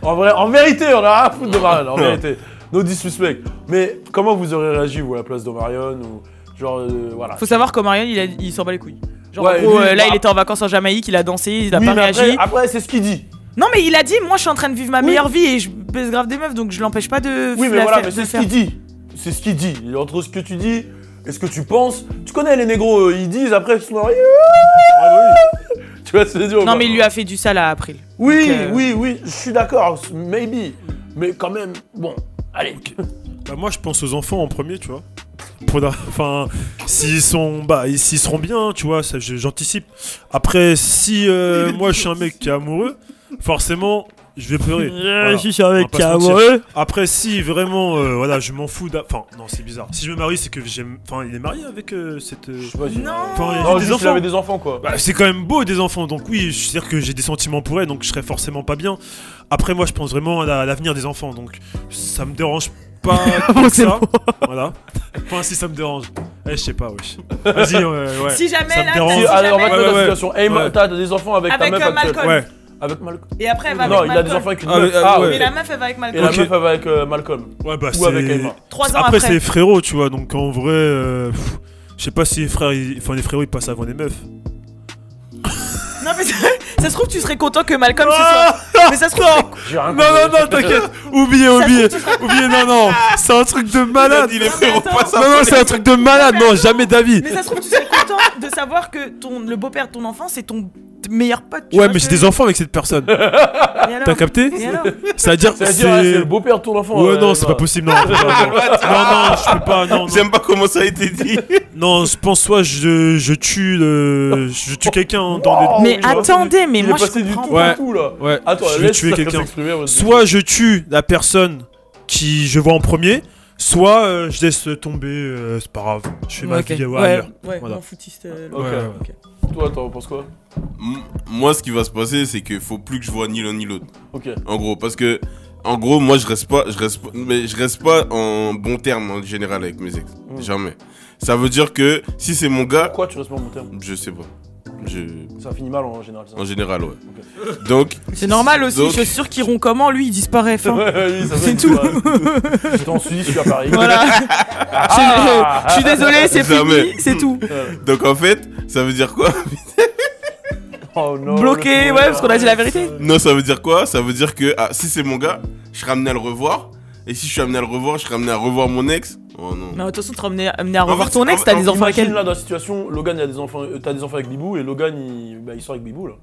en vérité, on a rien à foutre de Marion, en vérité. No disrespect. Mais comment vous aurez réagi, vous, à la place d'Omarion ou genre, voilà. Faut savoir qu'Omarion, il s'en bat les couilles. Genre, Ouais, en gros, lui, là, bah- il était en vacances en Jamaïque, il a dansé, il a Oui, pas mais réagi. après, c'est ce qu'il dit. Non, mais il a dit, moi, je suis en train de vivre ma meilleure vie et je baisse grave des meufs, donc je l'empêche pas de. Oui, mais la voilà, faire- mais de c'est le ce faire. qu'il dit. C'est ce qu'il dit. Et entre ce que tu dis et ce que tu penses, tu connais les négros, ils disent après ils se marient. Tu vois ce que je veux dire ou Non, pas mais il lui a fait du sale à April. Oui, Donc, oui, je suis d'accord, maybe. Mais quand même, bon, allez. Bah, moi, je pense aux enfants en premier, tu vois. Enfin, s'ils seront bien, tu vois, j'anticipe. Après, si moi je suis un mec qui est amoureux, forcément, je vais pleurer. Voilà. Je suis un mec On va pas qui est se mentir. amoureux. Après, si vraiment, voilà, je m'en fous. Enfin, non, c'est bizarre. Si je me marie, c'est que j'aime. Enfin, il est marié avec cette. Je sais pas, Non. Enfin, il a Non, des juste il enfants. avait des enfants quoi. Bah, c'est quand même beau des enfants, donc oui, je veux dire que j'ai des sentiments pour elle, donc je serais forcément pas bien. Après, moi, je pense vraiment à l'avenir des enfants, donc ça me dérange pas tant que C'est ça. Voilà. Enfin, si ça me dérange. Je sais pas, wesh. Vas-y, ouais. Si jamais, Ça me là, dérange. Si, si allez, on va jamais- te mettre Ouais, la ouais. situation. Hey, Ouais. t'as des enfants avec ta Avec meuf actuelle. Malcolm. Ouais. Avec Malcolm. Et après, elle va Non, avec il a des Malcolm. enfants avec une Ah, meuf. ouais, Ah, ouais. Mais oui. la meuf, elle va avec Et Malcolm. la Ok. meuf elle va avec Malcolm. Ouais, bah, Ou avec Emma. 3 ans Après, après. c'est les frérots, tu vois, donc en vrai, je sais pas si les frères, les frérots, ils passent avant les meufs. Non, mais ça se trouve, tu serais content que Malcolm ce soit. Mais ça se trouve. J'ai rien Non, compris. non, t'inquiète. Oubliez, non. C'est un truc de malade. Il est Non, mais frérot, attends. pas ça. Non, c'est un truc de malade. Non, jamais d'avis. Mais ça se trouve, tu serais content de savoir que le beau-père de ton enfant, c'est ton meilleur pote. tu Ouais, vois mais ce j'ai que des enfants avec cette personne. je veux dire. Et alors T'as capté? Et alors C'est-à-dire, C'est-à-dire, c'est le beau-père de ton enfant. Ouais, non, c'est pas possible. Non, non, je peux pas. Non, non. J'aime pas comment ça a été dit. Non, je pense soit je tue quelqu'un dans Mais tu vois, attendez, mais il moi est je passé du comprends tout pas. au tout là. des. Ouais. Attends, Je vais laisse tuer ça quelqu'un. s'exprimer, vas-y. Soit je tue la personne qui je vois en premier, soit je laisse tomber. C'est pas grave. Je fais ma Ok. vie Ouais, ailleurs. ouais, Voilà. m'en foutiste. Ok. Ok. Toi, t'en penses quoi? Moi, ce qui va se passer, c'est qu'il faut plus que je vois ni l'un ni l'autre. Ok. En gros, parce que, en gros, moi, je reste pas en bon terme en général avec mes ex. Jamais. Ça veut dire que si c'est mon gars, Pourquoi tu restes pas en bon terme? je sais pas. Ça finit mal en général. Ça. En général, ouais. Donc, C'est normal aussi, donc- je suis sûr qu'ils iront comment, lui il disparaît. Fin. Ouais, oui, ça C'est fait tout. J'étais en Suisse, je suis à Paris. Voilà. Je suis désolé, c'est Jamais. fini, c'est tout. donc en fait, ça veut dire quoi? Oh non. Bloqué, le ouais, parce qu'on a dit la vérité. Non, ça veut dire quoi? Ça veut dire que si c'est mon gars, je serai amené à le revoir. Et si je suis amené à le revoir, je serai amené à revoir mon ex. Oh non. Mais attention, tu seras amené à revoir fait, ton ex, t'as des enfants avec Imagine elle. là dans la situation, Logan il a des enfants, t'as des enfants avec Bibou et Logan il sort avec Bibou là.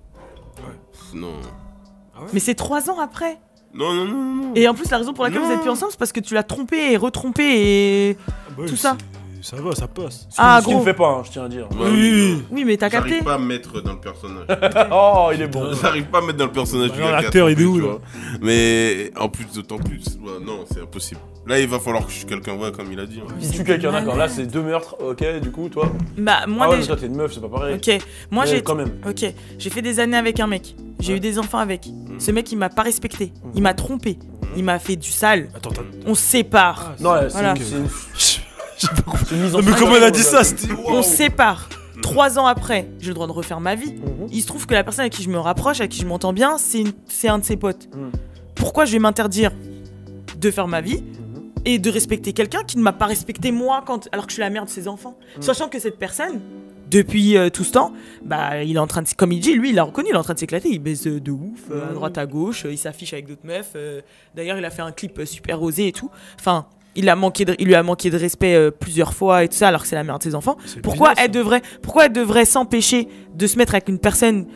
Non. Mais c'est 3 ans après. Non, non, non, non. Et en plus, la raison pour laquelle Non. vous êtes plus ensemble, c'est parce que tu l'as trompé et retrompé et. Tout ça. Ça va, ça passe. Ah, Ce qu'il gros. ne fait pas, hein, je tiens à dire. Ouais, Oui. Oui, mais t'as capté. J'arrive pas à me mettre dans le personnage. Oh, il est bon. J'arrive pas à me mettre dans le personnage. Bah, du gars l'acteur, qui a il est où, tu là vois. Mais en plus, d'autant plus. Ouais, non, c'est impossible. Là, il va falloir que je tue quelqu'un, ouais, comme il a dit. hein. Il tue quelqu'un, d'accord. Là, c'est 2 meurtres, ok, du coup, toi. Bah, moi Ah ouais, mais déjà. toi, t'es une meuf, c'est pas pareil. Ok, moi Mais j'ai. quand même. Ok, j'ai fait des années avec un mec. J'ai eu des enfants avec. Ce mec, il m'a pas respecté. Il m'a trompé. Il m'a fait du sale. Attends. On se sépare. Non, ouais, Voilà. c'est une mise en Non, mais scène, comment elle a dit Logan. ça? C'était. On se sépare. 3 ans après, j'ai le droit de refaire ma vie. Mhm. Il se trouve que la personne avec qui je me rapproche, avec qui je m'entends bien, c'est un de ses potes. Mhm. Pourquoi je vais m'interdire de faire ma vie Mhm. et de respecter quelqu'un qui ne m'a pas respecté moi alors que je suis la mère de ses enfants, sachant que cette personne, depuis tout ce temps, bah il est en train de, comme il dit, lui il a reconnu, il est en train de s'éclater, il baise de ouf à droite à gauche, il s'affiche avec d'autres meufs. D'ailleurs il a fait un clip super osé et tout. Enfin, il lui a manqué de respect plusieurs fois et tout ça alors que c'est la mère de ses enfants. C'est Pourquoi business, elle devrait s'empêcher de se mettre avec une personne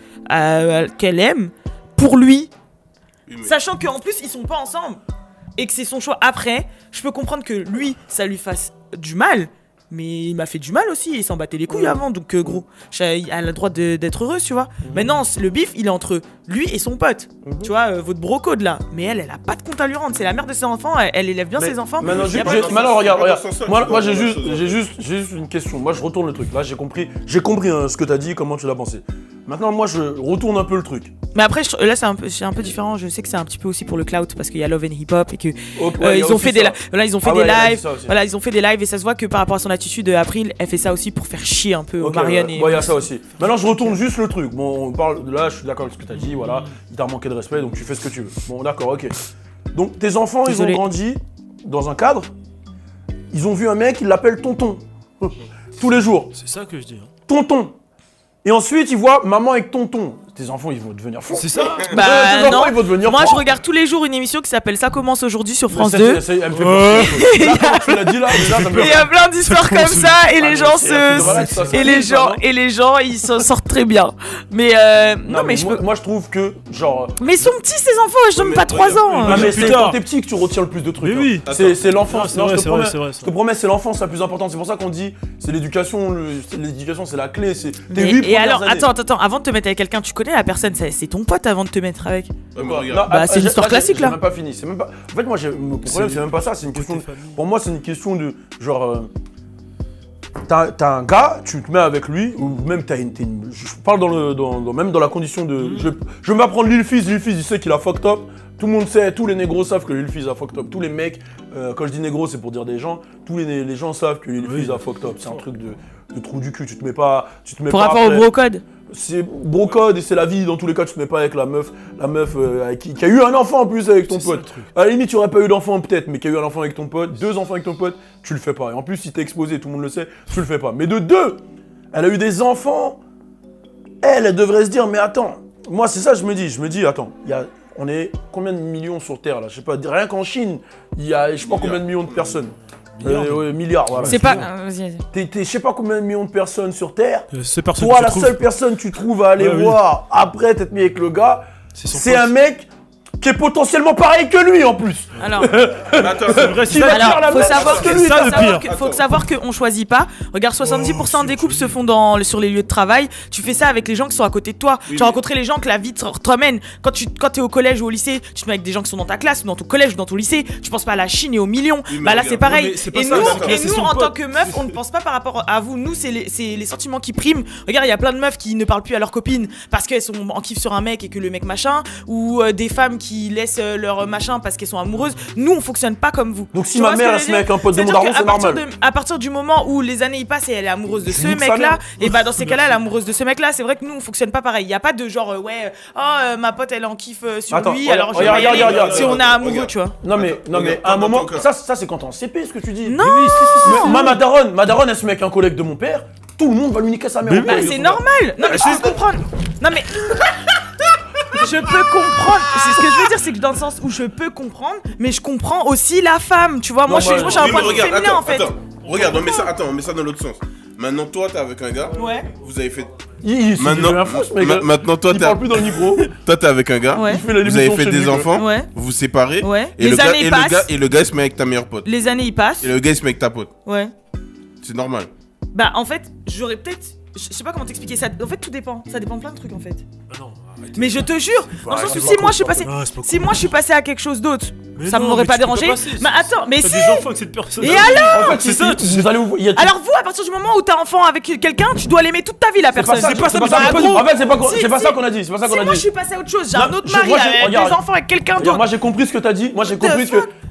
qu'elle aime pour lui, Oui, mais- sachant qu'en plus ils sont pas ensemble et que c'est son choix. Après, je peux comprendre que lui ça lui fasse du mal, mais il m'a fait du mal aussi, il s'en battait les couilles avant, donc gros, elle a le droit d'être heureuse, tu vois. Maintenant, le bif il est entre lui et son pote, tu vois, votre brocode là. Mais elle a pas de compte à lui rendre, c'est la mère de ses enfants, elle élève bien ses enfants. Maintenant, Y a pas de- maintenant, regarde. c'est pas Moi, dans j'ai ce juste, sens-là. j'ai juste une question. Moi, je retourne le truc. Là, j'ai compris ce que t'as dit, comment tu l'as pensé. Maintenant, moi, je retourne un peu le truc. Mais après, là, c'est un peu différent. Je sais que c'est un petit peu aussi pour le clout parce qu'il y a Love and Hip Hop et que ils ont fait des lives. Voilà, ils ont fait des lives et ça se voit que par rapport à son attitude, April, elle fait ça aussi pour faire chier un peu Marianne. Il y a ça aussi. Maintenant, je retourne juste le truc. Bon, on parle là, je suis d'accord avec ce que t'as dit. Voilà, il t'a manqué de respect, donc tu fais ce que tu veux. Bon, d'accord, ok. Donc, tes enfants, ils ont grandi dans un cadre. Ils ont vu un mec, ils l'appellent tonton. Tous les jours. C'est ça que je dis. Tonton. Et ensuite, ils voient maman avec tonton. Tes enfants, ils vont devenir fous. C'est ça. Bah tes enfants, non. ils vont devenir Moi, fous. je regarde tous les jours une émission qui s'appelle Ça commence aujourd'hui sur France 2. Elle me fait peur. Là, quand tu l'as dit là, déjà, ça me fait Il y a plein d'histoires comme ça et les gens et les gens ils s'en sortent très bien. Mais non mais moi je trouve que genre mais ils sont petits ces enfants, je donne pas 3 ans. Non mais c'est quand t'es petit que tu retiens le plus de trucs. Mais oui. C'est l'enfance. Non, je te promets. Je te promets, c'est l'enfance la plus importante. C'est pour ça qu'on dit c'est l'éducation. L'éducation c'est la clé. C'est tes 8 et alors premières années. attends, avant de te mettre avec quelqu'un, tu connais la personne, c'est ton pote avant de te mettre avec. Bah c'est une histoire classique là. C'est même pas fini. C'est même pas. En fait moi mon problème c'est même pas ça. C'est une question. Pour moi c'est une question de genre. T'as un gars, tu te mets avec lui, ou même je parle même dans la condition de. Je vais m'apprendre Lil Fizz, il sait qu'il a fucked up. Tout le monde sait, tous les négros savent que Lil Fizz a fucked up. Tous les mecs, quand je dis négro c'est pour dire des gens, tous les gens savent que Lil Fizz a fucked up. C'est un truc de trou du cul, tu te mets pas. Pour rapport au brocode. C'est brocode et c'est la vie, dans tous les cas tu te mets pas avec la meuf qui a eu un enfant en plus avec ton pote. À la limite tu aurais pas eu d'enfant peut-être, mais qui a eu un enfant avec ton pote, 2 enfants avec ton pote, tu le fais pas. Et en plus si t'es exposé, tout le monde le sait, tu le fais pas. Mais de 2, elle a eu des enfants, elle devrait se dire mais attends, moi c'est ça je me dis attends, on est combien de millions sur Terre là, je sais pas, rien qu'en Chine, il y a je sais pas combien de millions de personnes. Milliards, voilà. C'est pas. T'es je sais pas combien de millions de personnes sur Terre. Toi, la seule personne que tu trouves à aller voir après t'être mis avec le gars, c'est un mec qui est potentiellement pareil que lui en plus. Alors, Attends, c'est vrai, faut savoir qu'on choisit pas. Regarde, 70% des couples se font sur les lieux de travail. Tu fais ça avec les gens qui sont à côté de toi. Tu as rencontré les gens que la vie te ramène. Quand t'es au collège ou au lycée, tu te mets avec des gens qui sont dans ta classe, ou dans ton collège ou dans ton lycée. Tu penses pas à la Chine et aux millions. Bah là, c'est pareil. Et nous, en tant que meufs, on ne pense pas par rapport à vous. Nous, c'est les sentiments qui priment. Regarde, il y a plein de meufs qui ne parlent plus à leurs copines parce qu'elles sont en kiff sur un mec et que le mec machin, ou des femmes qui laissent leur machin parce qu'elles sont amoureuses. Nous, on fonctionne pas comme vous. Donc si ma mère elle se met avec un pote de mon daron, c'est normal. À partir du moment où les années y passent et elle est amoureuse de ce mec-là, et bah dans ces cas-là, elle est amoureuse de ce mec-là. C'est vrai que nous, on fonctionne pas pareil. Il y a pas de genre ma pote elle est en kiff sur lui, alors je vais y aller si on est amoureux, tu vois. Non mais à un moment, ça c'est quand t'es en CP ce que tu dis. Non. Ma daronne elle se met avec un collègue de mon père. Tout le monde va lui niquer sa mère. C'est normal. Non mais je peux comprendre. Non mais je peux comprendre. C'est ce que je veux dire, c'est que dans le sens où je peux comprendre, mais je comprends aussi la femme. Tu vois, moi, je suis un point de vue féminin en fait. Regarde, on met ça dans l'autre sens. Maintenant, toi, t'es avec un gars. Ouais. Vous avez fait. Maintenant, toi, il parle plus dans le micro. Toi, t'es avec un gars. Ouais. Vous avez fait des enfants. Ouais. Vous vous séparez. Ouais. Et le gars se met avec ta meilleure pote. Les années y passent. Et le gars il se met avec ta pote. Ouais. C'est normal. Bah, en fait, j'aurais peut-être. Je sais pas comment t'expliquer ça. En fait, tout dépend. Ça dépend de plein de trucs en fait. Non. Mais je te jure, dans le sens où si moi je suis passé à quelque chose d'autre, ça m'aurait pas dérangé. Mais attends, mais si. T'as des enfants avec cette personne. Et alors en fait, c'est ça. Alors vous, à partir du moment où t'as enfant avec quelqu'un, tu dois l'aimer toute ta vie la personne. C'est pas ça. En fait, c'est pas ça qu'on a dit. C'est pas ça qu'on a dit. Moi, je suis passé à autre chose. J'ai un autre mari avec des enfants avec quelqu'un d'autre. Moi, j'ai compris ce que t'as dit.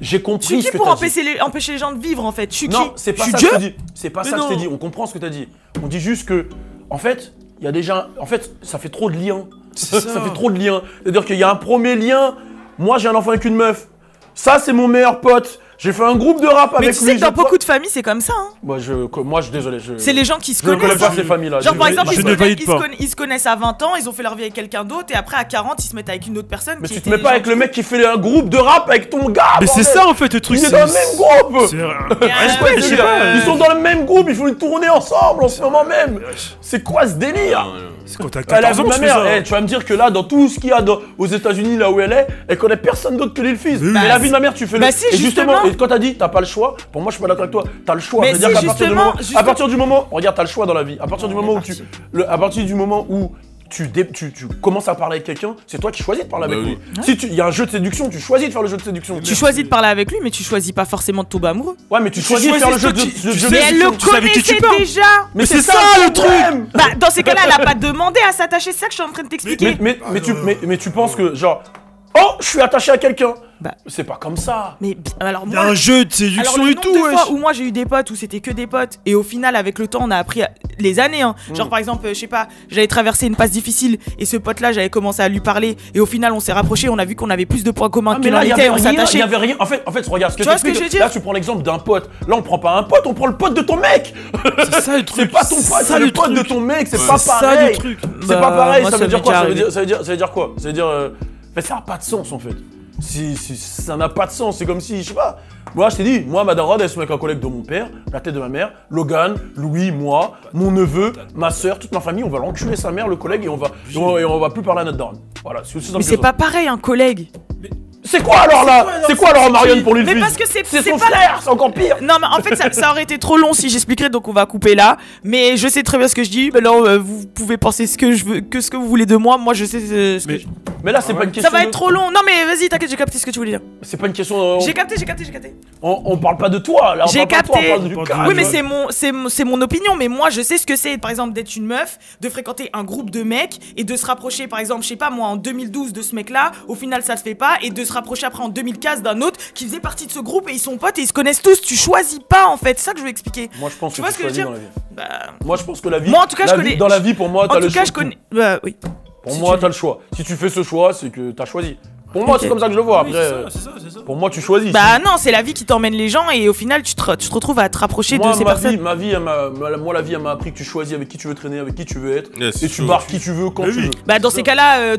J'ai compris ce que pour t'as dit. empêcher les gens de vivre en fait. Je suis qui? Non, c'est pas ça que je te dis. C'est pas ça que je t'ai dit. On comprend ce que t'as dit. On dit juste que, en fait, il y a déjà. En fait, ça fait trop de liens. Ça fait trop de liens. C'est-à-dire qu'il y a un premier lien. Moi, j'ai un enfant avec une meuf. Ça, c'est mon meilleur pote. J'ai fait un groupe de rap avec lui. Mais tu sais que dans beaucoup de familles, c'est comme ça. Hein. Moi, je suis désolé. C'est les gens qui se connaissent. Je ne connais pas ces familles-là. Genre, par exemple, ils se connaissent à 20 ans, ils ont fait leur vie avec quelqu'un d'autre, et après, à 40, ils se mettent avec une autre personne. Mais tu te mets pas avec le mec qui fait un groupe de rap avec ton gars. Mais c'est ça, en fait, le truc. Ils sont dans le même groupe. Ils sont dans le même groupe, ils font une tournée ensemble en ce moment même. C'est quoi ce délire? C'est quand t'as 14 ans, ma mère, tu vas me dire que là, dans tout ce qu'il y a aux États-Unis, là où elle connaît personne d'autre que Lil Fizz. Mais la vie de ma mère, tu fais le. Et justement, quand t'as dit, t'as pas le choix, pour moi, je suis pas d'accord avec toi. T'as le choix. C'est-à-dire qu'à partir du moment, regarde, t'as le choix dans la vie. À partir du moment où tu commences à parler avec quelqu'un, c'est toi qui choisis de parler avec lui. Si il y a un jeu de séduction, tu choisis de faire le jeu de séduction. Tu choisis de parler avec lui, mais tu choisis pas forcément de tomber amoureux. Ouais, mais tu choisis de faire le jeu de séduction. Mais elle le connaissait déjà. Mais c'est ça le truc. Bah, dans dans ces cas-là, elle a pas demandé à s'attacher, c'est ça que je suis en train de t'expliquer. Mais tu penses que, genre, oh, je suis attaché à quelqu'un. Bah. C'est pas comme ça. Mais alors Il y a moi, un jeu de alors séduction le et nombre tout, de wesh. fois où moi j'ai eu des potes où c'était que des potes et au final avec le temps on a appris les années hein. Genre par exemple je sais pas, j'avais traversé une passe difficile et ce pote là j'avais commencé à lui parler et au final on s'est rapprochés, on a vu qu'on avait plus de points communs qu'il en était, on il s'attachait. y avait rien. En fait, regarde ce que Tu vois ce que je veux dire? Là, tu prends l'exemple d'un pote. Là, on prend pas un pote, on prend le pote de ton mec. C'est ça le truc. C'est pas ton pote, c'est le pote de ton mec. C'est pas C'est ça pareil. le truc. C'est Bah, pas pareil. moi, Ça ça veut dire m'est quoi? déjà Ça veut dire quoi? Ça veut dire. Mais ça n'a pas de sens en fait. Si ça n'a pas de sens, c'est comme si, je sais pas. Moi, je t'ai dit, moi, ma daronne, elle se met avec un collègue de mon père, la tête de ma mère, Logan, Louis, moi, mon neveu, ma soeur, toute ma famille, on va l'enculer sa mère, le collègue, et on va plus parler à notre daronne. Voilà, c'est aussi simple Mais que c'est ça. pas pareil un collègue. C'est quoi alors là? C'est quoi alors Marion pour lui? Mais parce que c'est son pas frère, c'est encore pire. Non mais en fait ça aurait été trop long si j'expliquerais donc on va couper là. Mais je sais très bien ce que je dis. Mais non vous pouvez penser ce que je veux, que ce que vous voulez de moi. Moi je sais ce que Mais là c'est pas une question. ça va être trop long. Non mais vas-y t'inquiète j'ai capté ce que tu voulais dire. C'est pas une question. J'ai capté. On parle pas de toi là. J'ai capté. Oui mais c'est. c'est mon opinion. Mais moi je sais ce que c'est par exemple d'être une meuf, de fréquenter un groupe de mecs et de se rapprocher par exemple je sais pas moi en 2012 de ce mec là. Au final ça se fait pas et de se rapprocher après en 2015 d'un autre qui faisait partie de ce groupe et ils sont potes et ils se connaissent tous. Tu choisis pas en fait. C'est ça que je veux expliquer. Moi je pense Tu que vois ce que je veux dire? dans la vie. Bah, Moi je pense que la vie. moi en tout cas je connais. Dans la vie pour moi t'as En le tout choix. cas je connais. Bah oui. Pour Si moi tu- t'as le choix. Si tu fais ce choix c'est que t'as choisi. Pour moi Ok. c'est comme ça que je le vois. Oui, Après c'est ça. pour moi tu choisis. Bah non, c'est la vie qui t'emmène les gens et au final tu te retrouves à te rapprocher Moi, de ces personnes. ma vie, la vie, elle m'a appris que tu choisis avec qui tu veux traîner, avec qui tu veux être, Yes, et tu chaud. barres qui tu veux quand Mais tu oui. veux. Bah dans ces cas-là,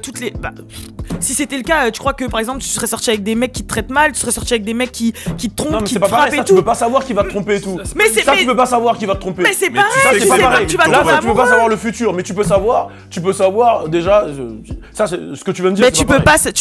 si c'était le cas, tu crois que par exemple tu serais sorti avec des mecs qui te traitent mal, tu serais sorti avec des mecs qui te trompent, Non mais qui c'est te pas pareil, frappent ça et tu peux tout. pas savoir qui va te tromper et tout. Mais c'est Ça tu peux pas savoir qui va te tromper. mais c'est Mais tu pareil, Ça sais c'est tu pas sais pareil. pas, tu vas Là tomber tu peux pas amoureux. savoir le futur, mais tu peux savoir déjà ça c'est ce que tu viens de dire. Mais c'est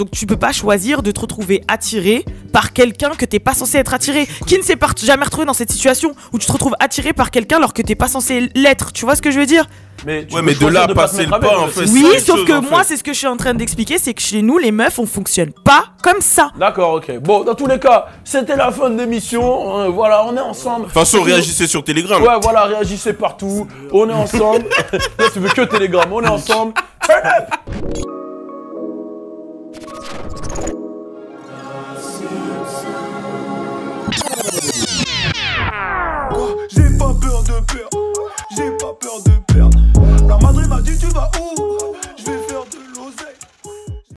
tu peux pas choisir de te retrouver attiré par quelqu'un que t'es pas censé être attiré. Qui ne s'est jamais retrouvé dans cette situation où tu te retrouves attiré par quelqu'un alors que t'es pas censé l'être. Tu vois ce que je veux dire? Mais tu Ouais, peux mais de choisir là à pas te passer mettre le avec, pas, en c'est- fait. Oui, c'est sauf une que chose, en moi fait. c'est ce que je suis en train d'expliquer, c'est que chez nous les meufs on fonctionne pas comme ça. D'accord, ok. Bon, dans tous les cas, c'était la fin de l'émission. Voilà, on est ensemble. De toute façon, réagissez sur Telegram. Ouais, voilà, réagissez partout. On est ensemble. Là, tu veux que Telegram, on est ensemble. Turn up! J'ai pas peur de perdre. J'ai pas peur de perdre. La